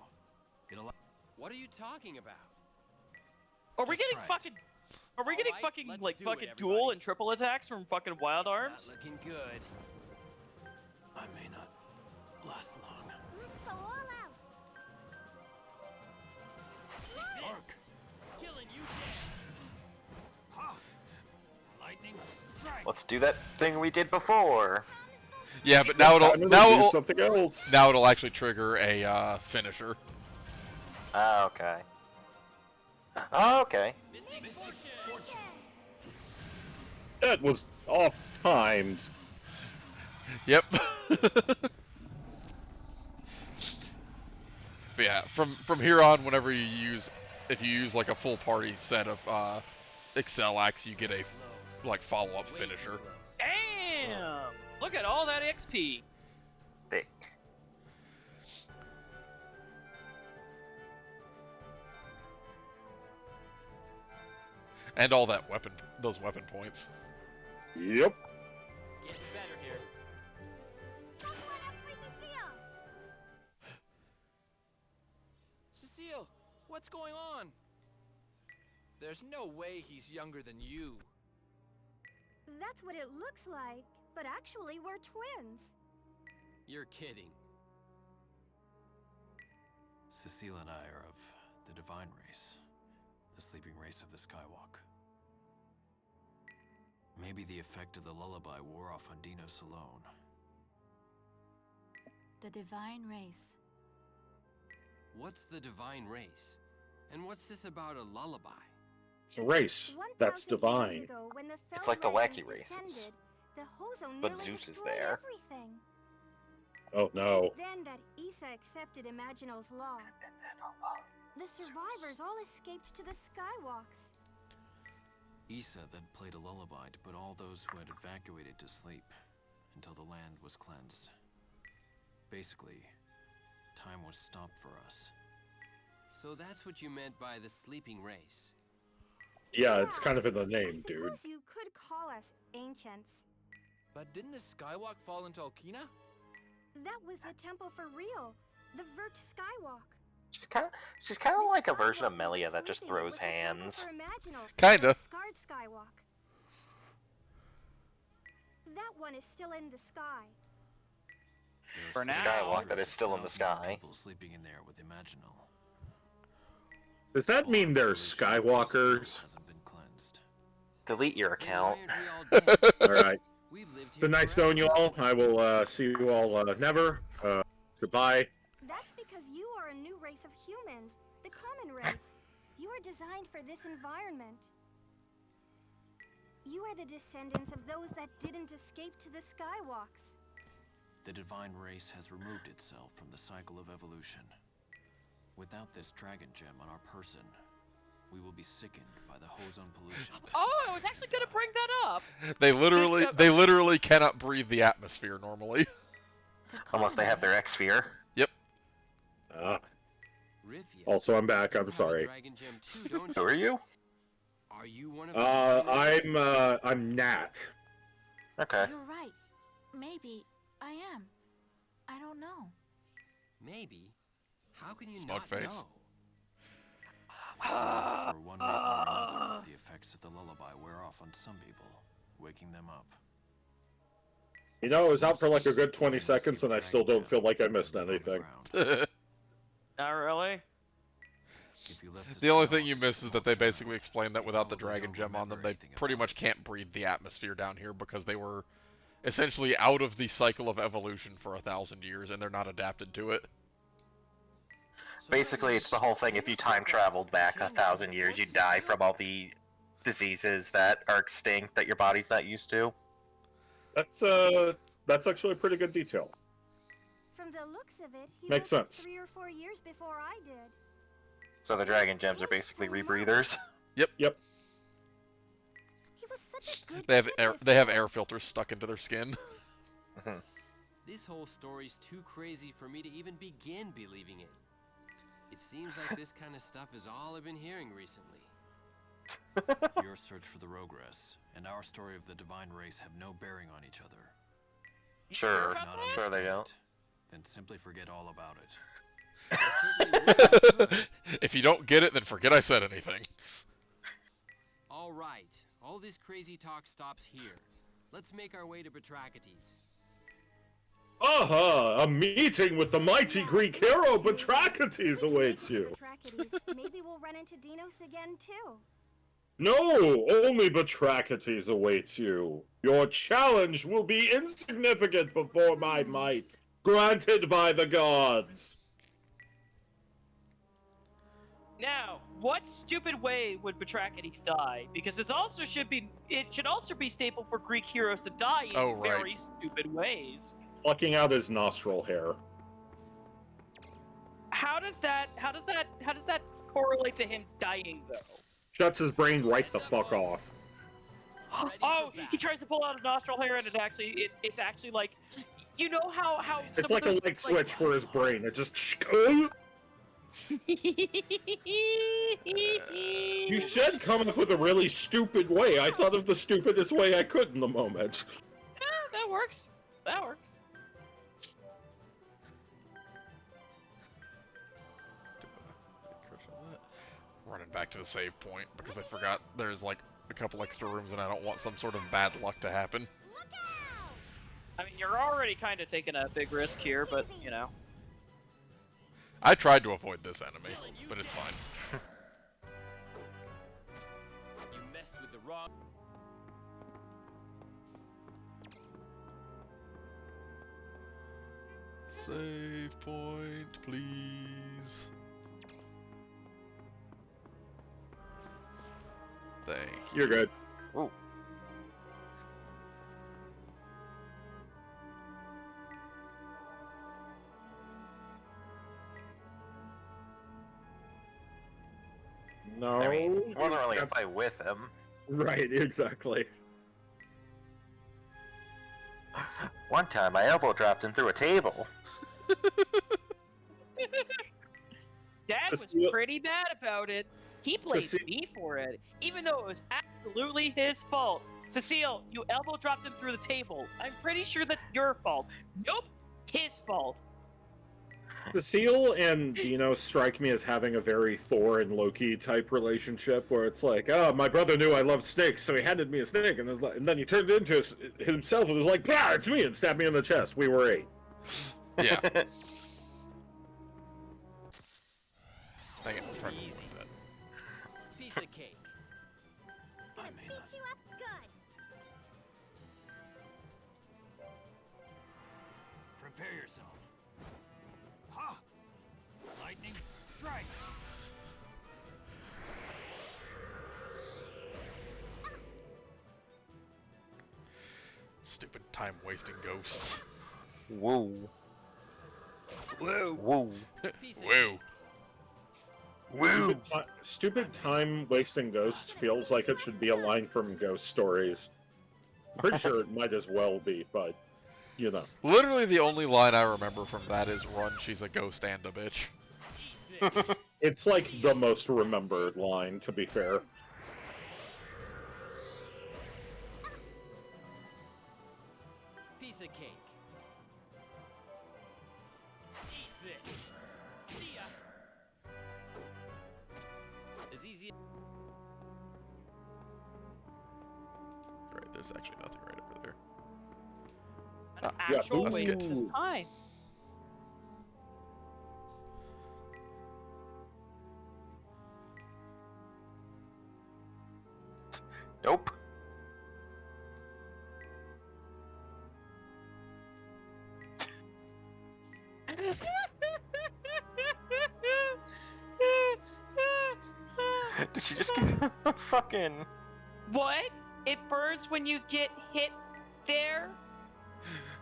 It allows. what are you talking about? Are we Just getting try it. fucking? Are we getting Alright, fucking let's like do it, fucking everybody. dual and triple attacks from fucking Wild It's Arms? not looking good. I may not last long. Let's go all out. Arc. Killing you dead. Ha! Lightning strike. Let's do that thing we did before. Yeah, but now Time to do something else. now it'll actually trigger a finisher. Ah, okay. Ah, okay. That was off timed. Yep. But yeah, from here on, whenever you use, if you use like a full party set of Excel acts, you get a like follow-up finisher. Damn! Look at all that XP. Thick. And all that those weapon points. Yep. Getting better here. Someone up for Cecile. Cecile, what's going on? There's no way he's younger than you. That's what it looks like, but actually we're twins. You're kidding. Cecile and I are of the divine race, the sleeping race of the Skywalk. Maybe the effect of the lullaby wore off on Dinos alone. The divine race. What's the divine race? And what's this about a lullaby? It's a race. 1,000 That's years divine. ago, when the It's like the Feldregans wacky races. descended, the Hozo But nearly Zeus is destroyed there. everything. Oh no. Then that Issa accepted Imaginal's law. The survivors all escaped to the Skywalks. Issa then played a lullaby to put all those who had evacuated to sleep until the land was cleansed. Basically, time was stopped for us. So that's what you meant by the sleeping race. Yeah, it's kind of in the I name, dude. suppose you could call us ancients. But didn't the Skywalk fall into Alkina? That was the temple for real, the Vert Skywalk. She's kind of The like a version of Skywalk Melia was that just sleeping. It throws was the temple hands. for Imaginal, Kinda. the Scarred Skywalk. That one is still in the sky. There For are now. Skywalk that is still in the thousands of sky. people sleeping in there with Imaginal. Does that mean they're Skywalkers? Hasn't been cleansed. Delete your Then account. why aren't we all dead? Alright. We've lived here Good night, forever. knowing you all. I will see you all never. Goodbye. That's because you are a new race of humans, the common race. You are designed for this environment. You are the descendants of those that didn't escape to the Skywalks. The divine race has removed itself from the cycle of evolution. Without this dragon gem on our person, we will be sickened by the ozone pollution. Oh, I was actually gonna bring that up. They literally cannot breathe the atmosphere normally. Unless they have their X-Sphere. Yep. Ah. Rivia, Also, I'm back. you I'm have a sorry. Dragon Gem too, don't Who you? are you? Are Are you one of the I'm Nat. Okay. You're right. Maybe I am. I don't know. Maybe? How can you Smug not face. know? For one reason or another, the effects of the lullaby wear off on some people, waking them up. You know, it was out for like a good 20 seconds, and I still don't feel like I missed anything. Not really. The only thing you miss is that they basically explained that without the dragon gem on them, they pretty much can't breathe the atmosphere down here because they were essentially out of the cycle of evolution for 1,000 years, and they're not adapted to it. Basically, it's the whole thing. If you time traveled back 1,000 years, you'd die from all the diseases that are extinct that your body's not used to. That's actually a pretty good detail. From the looks of it, he Makes lived sense. 3 or 4 years before I did. So the dragon gems are basically rebreathers. Yep. He was such a good They have air filters stuck into their skin. This whole story's too crazy for me to even begin believing it. It seems like this kind of stuff is all I've been hearing recently. Your search for the Rogress and our story of the divine race have no bearing on each other. Sure, Not sure they don't. Then simply forget all about it. If you don't get it, then forget I said anything. All right, all this crazy talk stops here. Let's make our way to Batrachites. Aha! A meeting with the mighty Greek hero Batrachites awaits you. Maybe we'll run into Dinos again too. No, only Batrachites awaits you. Your challenge will be insignificant before my might, granted by the gods. Now, what stupid way would Batrachites die? Because it should also be staple for Greek heroes to die in very stupid ways. Plucking out his nostril hair. How does that correlate to him dying though? Shuts his brain right the fuck off. Oh, he tries to pull out his nostril hair, and it's actually like, you know how It's like a light switch for his brain. It just. You said come up with a really stupid way. I thought of the stupidest way I could in the moment. Yeah, that works. That works. Running back to the save point because I forgot there's like a couple extra rooms and I don't want some sort of bad luck to happen. I mean, you're already kind of taking a big risk here, but you know. I tried to avoid this enemy, but it's fine. You messed with the wrong. Save point, please. Thank you. You're good. Ooh. No. I mean, it wasn't really a fight with him. Right, exactly. One time, I elbow dropped him through a table. Dad was pretty bad about it. He blamed me for it, even though it was absolutely his fault. Cecile, you elbow dropped him through the table. I'm pretty sure that's your fault. Nope, his fault. Cecile and Dino strike me as having a very Thor and Loki type relationship, where it's like, oh, my brother knew I loved snakes, so he handed me a snake, and then he turned it into himself and was like, bah, it's me, and stabbed me in the chest. We were 8. Yeah. Dang it, I'm trying to avoid that. Piece of cake. Gonna beat you up good. Prepare yourself. Ha! Lightning strike! Stupid time-wasting ghosts. Whoa. Whoa. Whoa. Whoa. Woo! Stupid time-wasting ghosts feels like it should be a line from Ghost Stories. I'm pretty sure it might as well be, but, you know. Literally the only line I remember from that is, run, she's a ghost and a bitch. It's like the most remembered line, to be fair. of cake. Eat this. See ya. As easy. Right, there's actually nothing right over there. An Yeah, actual let's waste get to- of time. Nope. Did she just get a fucking... What? It burns when you get hit there?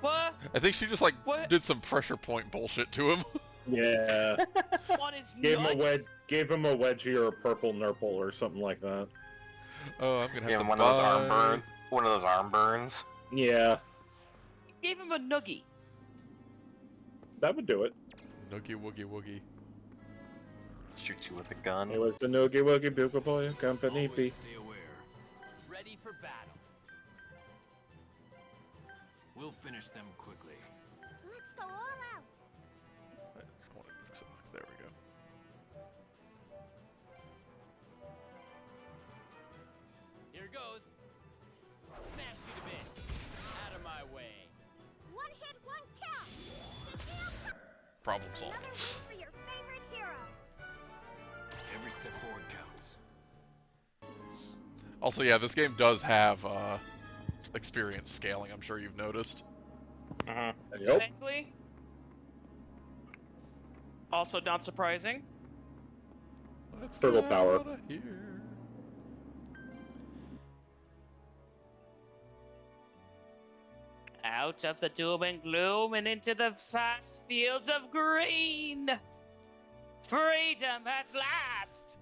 What? I think she just like What? did some pressure point bullshit to him. Yeah. On his Gave him nuts? gave him a wedgie or a purple nurple or something like that. Oh, I'm gonna have Yeah, to one buy... of those arm burn. One of those arm burns. Yeah, Gave him a noogie. that would do it. Noogie woogie woogie. Shoot you with a gun. It was the Noogie Woogie Bugle Boy Company Always P. stay aware. Ready for battle. We'll finish them quickly. Let's go all out. I wanna mix it up. There we go. Here goes. Smash you to bits. Out of my way. One hit, one kill. Problem solved. Another win for your favorite hero. Every step forward counts. Also, yeah, this game does have experience scaling. I'm sure you've noticed. Yep. Technically. Also not surprising. Let's Turtle get power. outta here. Out of the doom and gloom and into the vast fields of green. Freedom at last.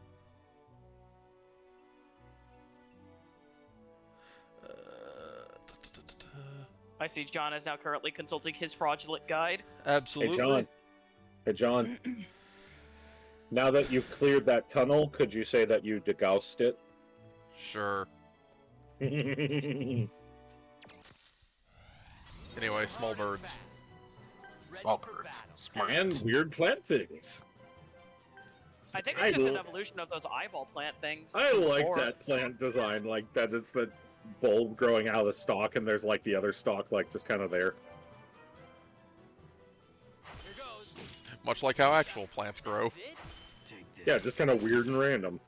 I see John is now currently consulting his fraudulent guide. Absolutely. Hey John. Hey John. Now that you've cleared that tunnel, could you say that you degaused it? Sure. Anyway, Anyway, small birds. Small birds. Smart. and weird plant things. I think I it's just an lo- evolution of those eyeball plant things. I like Or- that plant design, like that it's the bulb growing out of the stalk and there's like the other stalk like just kind of there. Here goes. Much like how actual plants grow. That's it. Take this. Yeah, just kind of weird and random.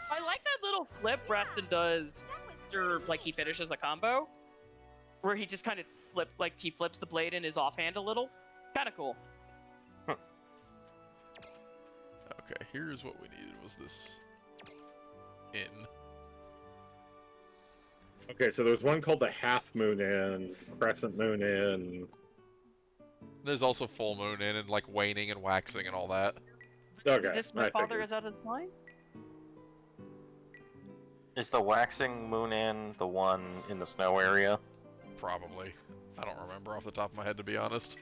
I like that little flip Reston does after like he finishes a combo, where he just kind of he flips the blade in his offhand a little. Kind of cool. Okay, here's what we needed was this inn. Okay, so there's one called the Half Moon Inn, Crescent Moon Inn. There's also full moon inn and like waning and waxing and all that. Okay, This my I father figured. is out of line. Is the waxing moon inn the one in the snow area? Probably. I don't remember off the top of my head to be honest.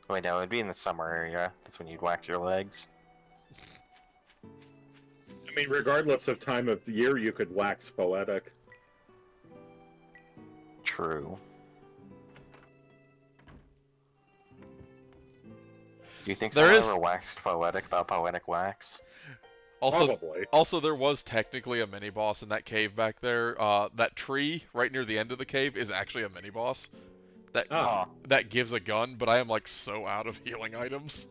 Wait, no, it'd be in the summer area. That's when you'd wax your legs. I mean, regardless of time of year, you could wax poetic. True. Do you think There someone is- ever waxed poetic about poetic wax? Probably. Also, there was technically a mini boss in that cave back there. That tree right near the end of the cave is actually a mini boss. That Ah. that gives a gun, but I am like so out of healing items.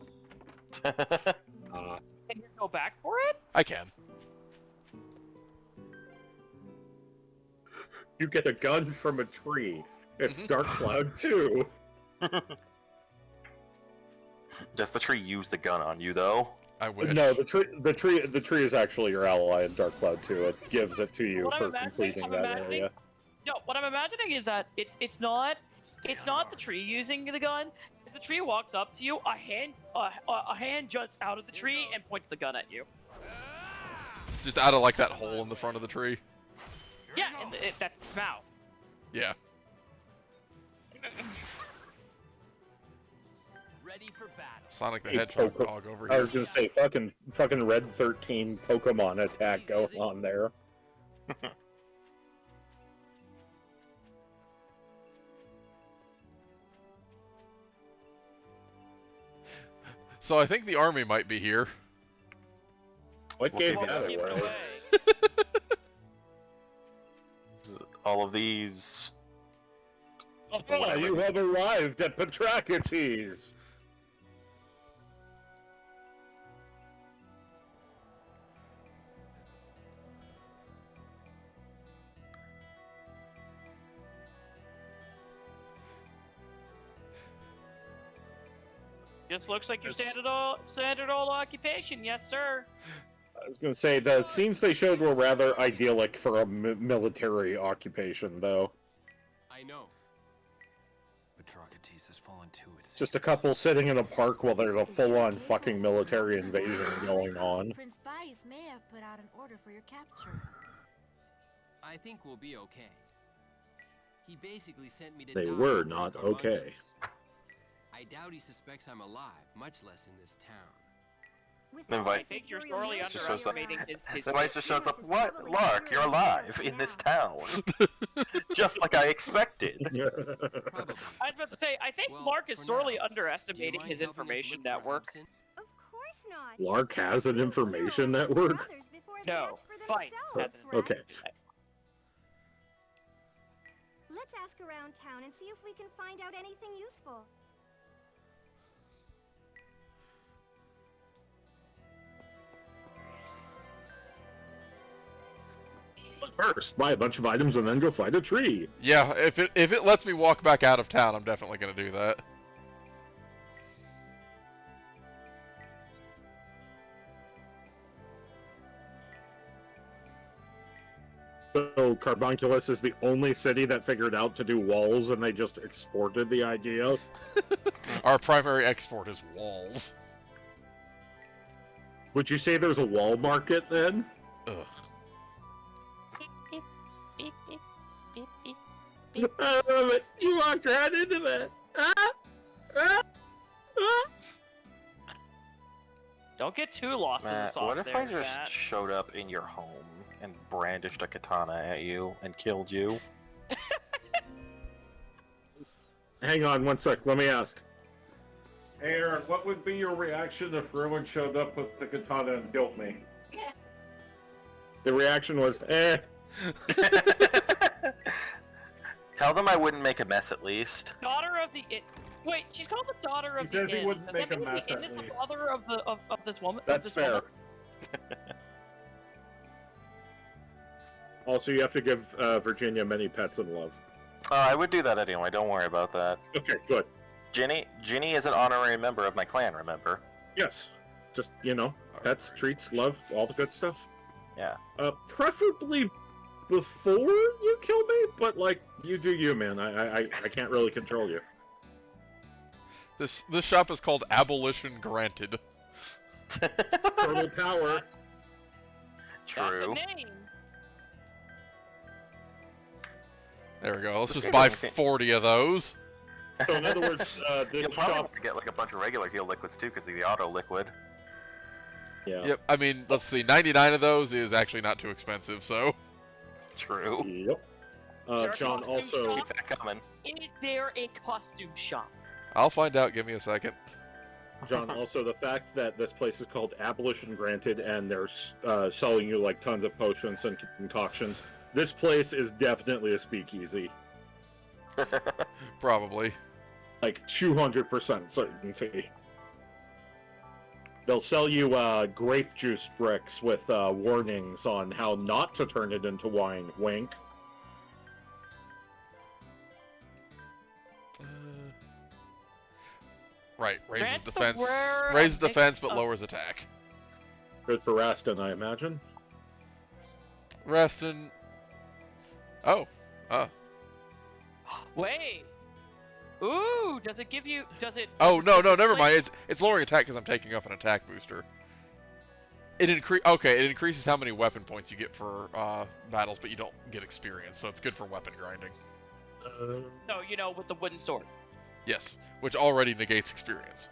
Ah. Can you go back for it? I can. You get a gun from a tree. It's Mhm. Dark Cloud 2. Does the tree use the gun on you though? I wish. No, the tree is actually your ally in Dark Cloud 2. It gives it to you What I'm for imagining- completing I'm that imagining- area. No, what I'm imagining is that it's not the tree using the gun. As the tree walks up to you, a hand juts out of the tree and points the gun at you. Just out of like that hole in the front of the tree. Yeah, and that's its mouth. Yeah. Ready for battle. Sonic the Hey, Hedgehog Poke- dog over I here. was gonna say, fucking Red 13 Pokemon attack going on there. So I think the army might be here. What gave Well, that give it away? away. All of these. Oh, you have arrived at Petrachites! Just looks like your standard old occupation, yes, sir. I was going to say, the scenes they showed were rather idyllic for a military occupation, though. I know. Petrachites has fallen to its. Just a couple sitting in a park while there's a full-on fucking military invasion going on. Prince Bais may have put out an order for your capture. I think we'll be okay. He basically sent me to They die were for not Carbon okay. Dose. I doubt he suspects I'm alive, much less in this town. Then I Vice think you're sorely just underestimating his then Vice just shows up. What? Lark, you're alive in this town. Just like I expected. I was about to say, I think Well, Mark is for sorely now, underestimating his information network. Of course not. Lark has an information network? No, Fight has an Okay. Let's ask around town and see if we can find out anything useful. First, buy a bunch of items and then go find a tree. Yeah, if it lets me walk back out of town, I'm definitely gonna do that. So Carbunculus is the only city that figured out to do walls, and they just exported the idea. Our primary export is walls. Would you say there's a wall market then? Ugh. I love it. You walked right into that. Don't get too lost in the Matt, sauce what if there, I just Matt. showed up in your home and brandished a katana at you and killed you? Hang on one sec. Let me ask. Hey, Aaron, what would be your reaction if Ruin showed up with the katana and killed me? The reaction was, eh. Tell them I wouldn't make a mess at least. Daughter of the Inn. Wait, she's called the daughter of He says the he Inn. wouldn't Does make that a mean mess the Inn at is the least. father of this woman? That's this fair. Woman? Also, you have to give Virginia many pets and love. I would do that anyway, don't worry about that. Okay, good. Ginny is an honorary member of my clan, remember? Yes. Just, you know, pets, treats, love, all the good stuff. Yeah. Preferably before you kill me, but, like, you do you, man. I can't really control you. This shop is called Abolition Granted. Total power. That's a True. name. There we go. Let's This just guy buy doesn't seem- 40 of those. So, in other words, this You'll probably shop... have to get like a bunch of regular heal liquids too, because of the auto liquid. Yeah. Yep, I mean, let's see, 99 of those is actually not too expensive, so... True. Yep. There John, are costume also... shops. Keep that coming. Is there a costume shop? I'll find out, give me a second. John, also the fact that this place is called Abolition Granted and they're selling you like tons of potions and concoctions. This place is definitely a speakeasy. Probably. Like 200% certainty. They'll sell you grape juice bricks with warnings on how not to turn it into wine. Wink. Right, raises That's the defense. word Raises I think defense, but of. lowers attack. Good for Rastin, I imagine. Reston. Oh. Wait. Ooh, does it give you? Does it? Oh no, does it never like- mind. It's lowering attack because I'm taking off an attack booster. It increases how many weapon points you get for battles, but you don't get experience, so it's good for weapon grinding. No, you know, with the wooden sword. Yes, which already negates experience.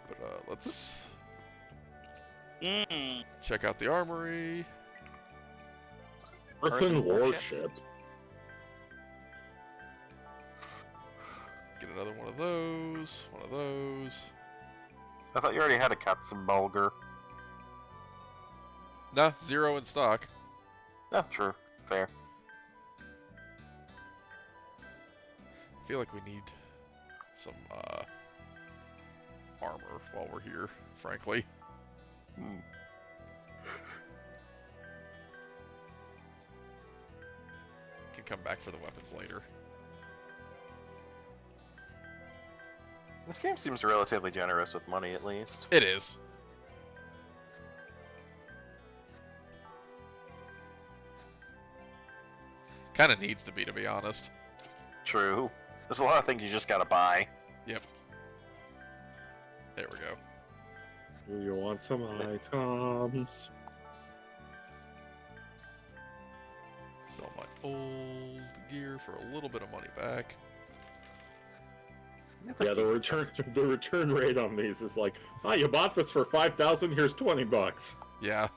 But let's check out the armory. Earthen warship. Get another one of those. I thought you already had a Katzenbalger. Nah, 0 in stock. Oh, true. Fair. I feel like we need some armor while we're here, frankly. Can come back for the weapons later. This game seems relatively generous with money, at least. It is. Kind of needs to be honest. True. There's a lot of things you just gotta buy. Yep. There we go. Do you want some items? Sell my old gear for a little bit of money back. Yeah, the return rate on these is like, oh, you bought this for 5,000. Here's $20. Yeah.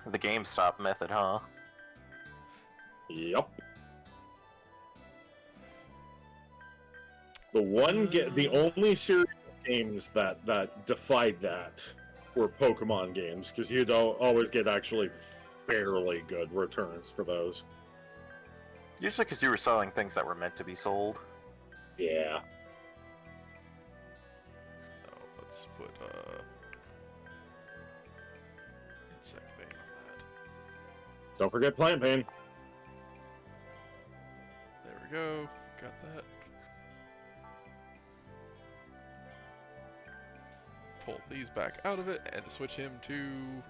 The GameStop method, huh? Yep. The only series of games that defied that were Pokemon games, because you'd always get actually fairly good returns for those. Usually because you were selling things that were meant to be sold. Yeah. Oh, let's put insect bait on that. Don't forget Plant Pain. There we go. Got that. Pull these back out of it and switch him to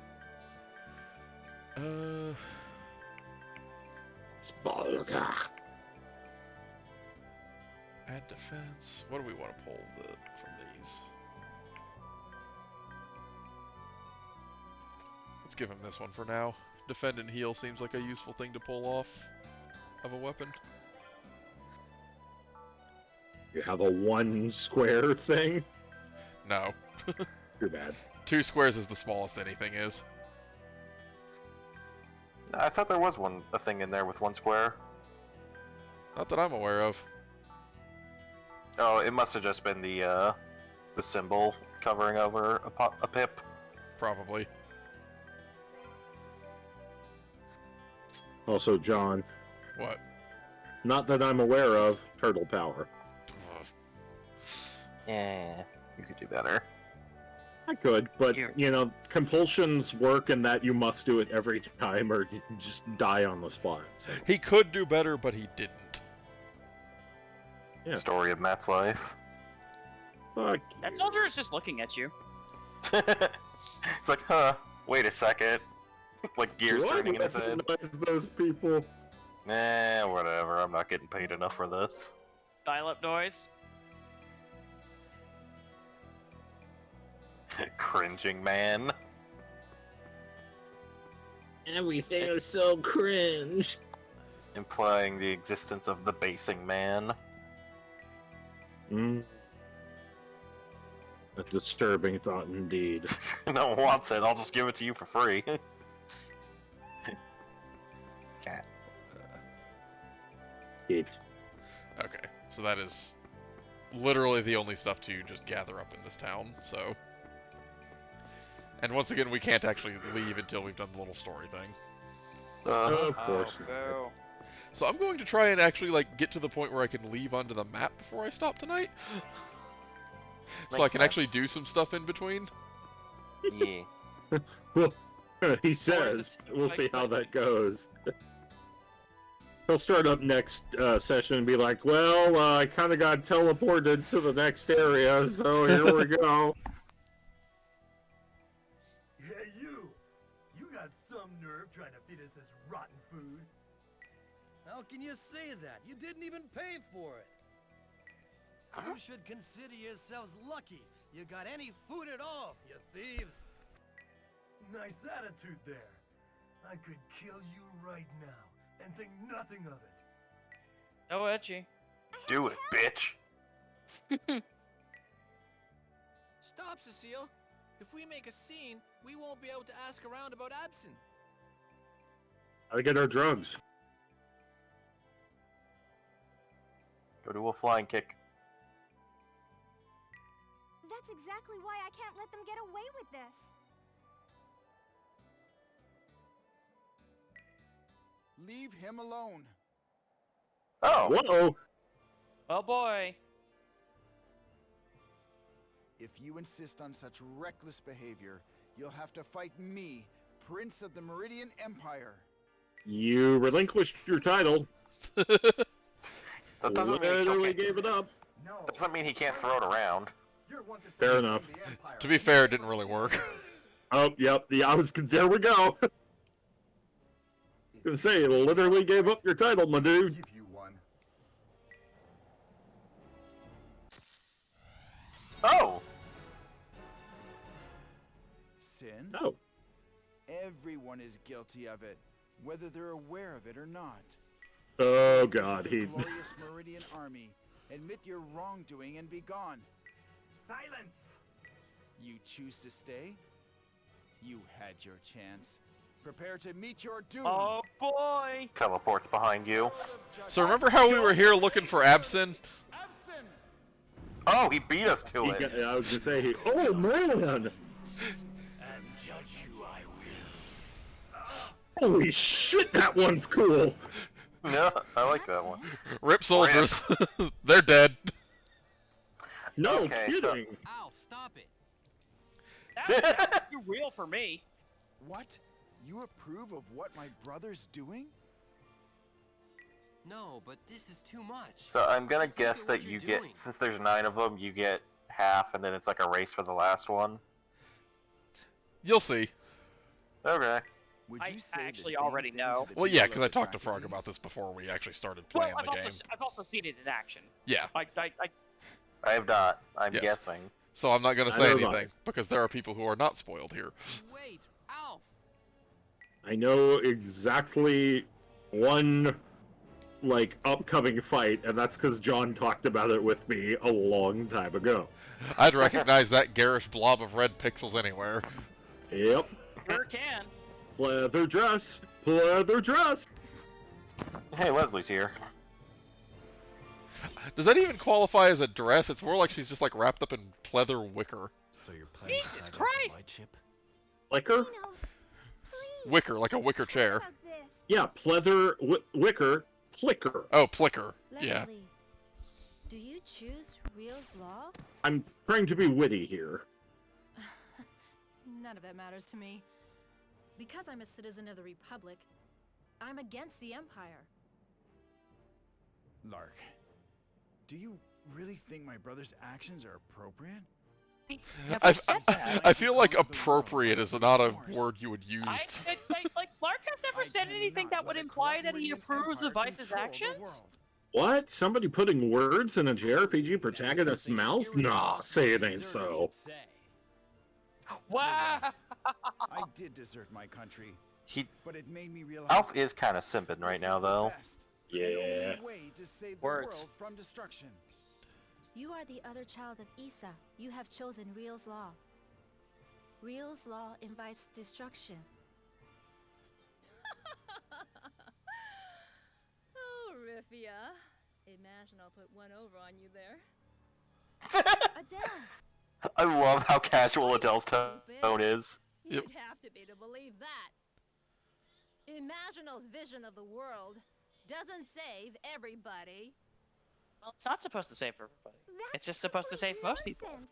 Spalga. add defense. What do we want to pull from these? Let's give him this one for now. Defend and heal seems like a useful thing to pull off of a weapon. You have a 1 square thing? No. Too bad. 2 squares is the smallest anything is. I thought there was a thing in there with 1 square. Not that I'm aware of. Oh, it must have just been the symbol covering over a pip. Probably. Also, John. What? Not that I'm aware of, turtle power. Yeah, you could do better. I could, but, you know, compulsions work in that you must do it every time or you just die on the spot. So. He could do better, but he didn't. Yeah. Story of Matt's life. Fuck That you. soldier is just looking at you. It's like, huh, wait a second. Like gears Do I turning in his head. recognize those people? Nah, whatever, I'm not getting paid enough for this. Dial-up noise. Cringing man. Everything is so cringe. Implying the existence of the basing man. A disturbing thought indeed. No one wants it, I'll just give it to you for free. Cat. It. Okay, so that is literally the only stuff to just gather up in this town, so... And once again, we can't actually leave until we've done the little story thing. Of course. Oh, So I'm going to try and actually, like, get to the point where I can leave onto the map before I stop tonight. So I can actually do some stuff in between. Yeah. Well, he says, we'll see how that goes. He'll start up next session and be like, well, I kind of got teleported to the next area, so here we go. Hey, you! You got some nerve trying to feed us this rotten food. How can you say that? You didn't even pay for it. You should consider yourselves lucky you got any food at all, you thieves. Nice attitude there. I could kill you right now and think nothing of it. Oh, etchy. Do it, bitch! Stop, Cecile. If we make a scene, we won't be able to ask around about Absinthe. Gotta get our drugs. Go do a flying kick. That's That's exactly why I can't let them get away with this. Leave him alone. Oh. Whoa. Oh boy. If you insist on such reckless behavior, you'll have to fight me, Prince of the Meridian Empire. You relinquished your title. That doesn't mean he still Literally can't. gave it up. That doesn't mean he can't throw it around. Fair enough. To be fair, it didn't really work. Oh, yep. There we go. I was gonna say, it literally gave up your title, my dude. Give you one. Oh! Sin? Oh. Everyone is guilty of it, whether they're aware of it or not. Oh, God. The glorious Meridian Army, admit your wrongdoing and be gone. Silence! You choose to stay? You had your chance. Prepare to meet your doom. Oh boy! Teleports behind you. So remember how we were here looking for Absin? Oh, he beat us to it. I was gonna say, oh man! And judge you I will. Holy shit, that one's cool! No, I like that one. Rip soldiers. They're dead. No Okay, kidding. so- Ow, stop it. That's too real for me. What? You approve of what my brother's doing? No, but this is too much. So I'm gonna Just look guess at that what you you're get, doing. since there's 9 of them, you get half, and then it's like a race for the last one. You'll see. Okay. Would I you say the actually same already thing know. to the Well, yeah, people because of I the talked to Frog Dracones? about this before we actually started Well, playing the game. I've also seen it in action. Yeah. I have not. I'm Yes. guessing. So I'm not going to I say know about anything, it. because there are people who are not spoiled here. Wait, Alf. I know exactly one, like, upcoming fight, and that's because John talked about it with me a long time ago. I'd recognize that garish blob of red pixels anywhere. Yep. Sure can. Pleather dress. Pleather dress. Hey, Leslie's here. Does that even qualify as a dress? It's more like she's just like wrapped up in pleather wicker. So you're planning to Jesus hide out the Christ! light ship? Liquor? Minos, please, Wicker, like a let's wicker talk chair. about this. Yeah, pleather, wicker, plicker. Oh, plicker. Yeah. Leslie, do you choose Real's law? I'm trying to be witty here. None of that matters to me. Because I'm a citizen of the Republic, I'm against the Empire. Lark, do you really think my brother's actions are appropriate? He never said that. I feel like appropriate is not a word you would use. Like, Lark has never said anything that would imply that he approves of Vice's actions? What? Somebody putting words in a JRPG protagonist's mouth? Nah, say it ain't so. Wow! I did desert my country, He, but it made me realize Alf is kind of simping right now, though. Yeah. only way to save the Words. world from destruction. You are the other child of Issa. You have chosen Real's law. Real's law invites destruction. Oh, Riffia. Imagine I'll put one over on you there. Adele! I love how casual Adele's tone is. You'd have to be to believe that. Imaginal's vision of the world doesn't save everybody. Well, it's not supposed to save everybody. That's It's just supposed to save complete most people. nonsense.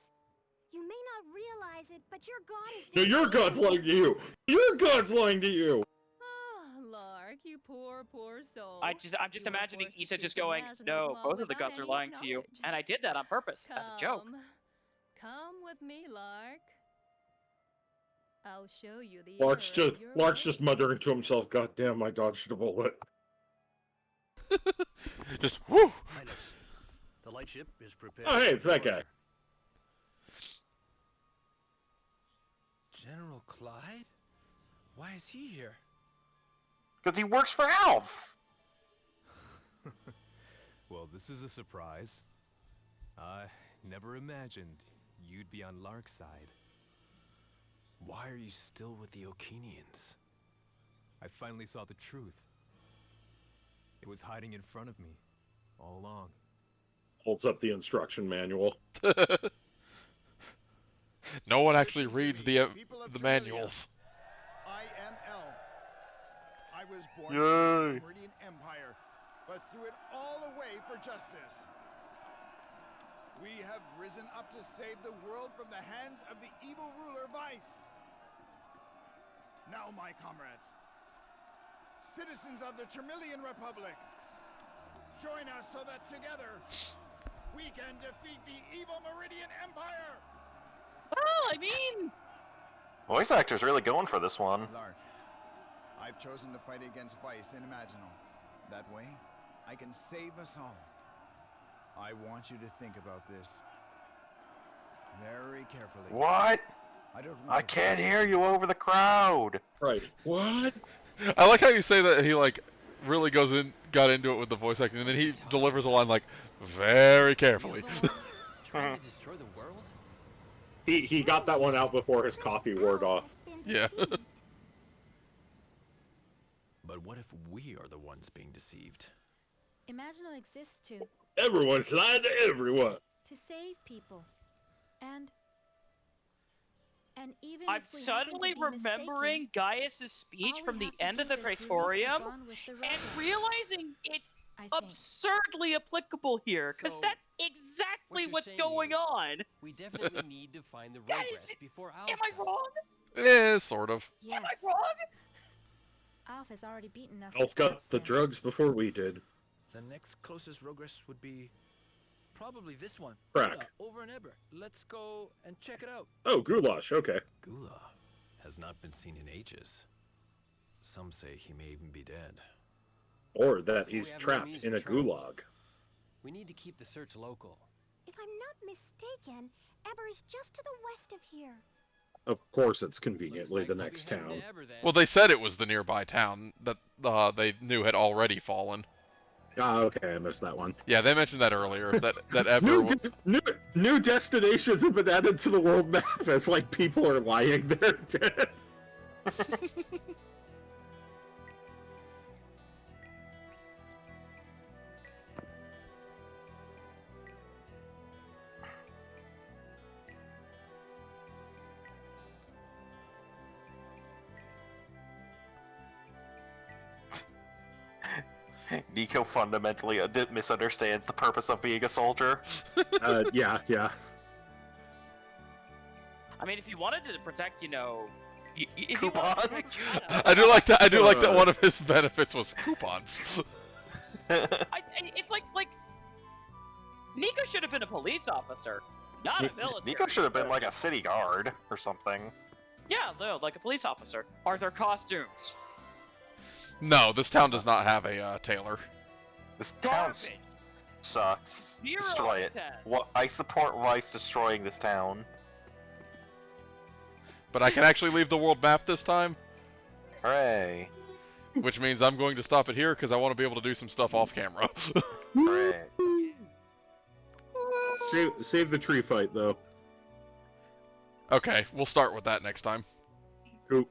You may not realize it, but your god is No, your god's lying to you. Your god's lying to you. Oh, Lark, you poor, poor soul. I'm just imagining Issa just going, no, both of the gods are lying to you. And I did that on purpose, as a joke. Come with me, Lark. I'll show you the Lark's just muttering to himself, God damn, I dodged a bullet. Just whoo! Highness, the light ship is prepared. Oh, hey, for it's that guy. departure. General Clyde? Why is he here? Because he works for Alf! Well, this is a surprise. I never imagined you'd be on Lark's side. Why are you still with the Okinians? I finally saw the truth. It was hiding in front of me, all along. Holds up the instruction manual. No one actually reads the manuals. I am Elf. I was born Yay. in the Meridian Empire, but threw it all away for justice. We have risen up to save the world from the hands of the evil ruler Vice. Now, my comrades, citizens of the Termillian Republic, join us so that together we can defeat the evil Meridian Empire! Well, I mean... Voice actor's really going for this one. Lark, I've chosen to fight against Vice in Imaginal. That way, I can save us all. I want you to think about this very carefully. What? I can't hear you over the crowd. Right. What? I like how you say that he like really got into it with the voice acting, and then he delivers a line like very carefully. Trying to destroy the world? He got that one out before his coffee wore off. Yeah. But what if we are the ones being deceived? Imaginal exists to Everyone's lying to everyone. save people. And even I'm if we suddenly happen to be remembering mistaken, Gaius's speech from the end of the Praetorium and realizing it's absurdly applicable here, because So, that's exactly you're what's saying going is, on. We definitely need to find the That Rogress is- before Alf Am I does. wrong? Yeah, sort of. Yes. Am I wrong? Alf has already beaten us. Elf got the drugs before we did. The next closest Rogress would be probably this one. Crack. Gula, over and ever. Let's go and check it out. Oh, goulash. Okay. Gula has not been seen in ages. Some say he may even be dead. Or that We he's have no trapped means in of a travel. gulag. We need to keep the search local. If I'm not mistaken, Eber is just to the west of here. Of course, it's conveniently Looks the like we'll next be heading town. to Eber then. Well, they said it was the nearby town that they knew had already fallen. Ah, okay, I missed that one. Yeah, they mentioned that earlier. That Eber. New destinations have been added to the world map as like people are lying they're dead. Nico fundamentally misunderstands the purpose of being a soldier. Yeah. I mean, if you wanted to protect, if you wanted to Coupons? protect China, I do like that one of his benefits was coupons. it's like Nico should have been a police officer, not a military. Nico should have been like a city guard or something. Yeah, no, like a police officer. Are there costumes? No, this town does not have a tailor. This town Garbage. sucks. 0 Destroy out it. of 10. What? I support Rice destroying this town. But I can actually leave the world map this time, Hooray! which means I'm going to stop it here because I want to be able to do some stuff off camera. Hooray! Save the tree fight though. Okay, we'll start with that next time. Cool.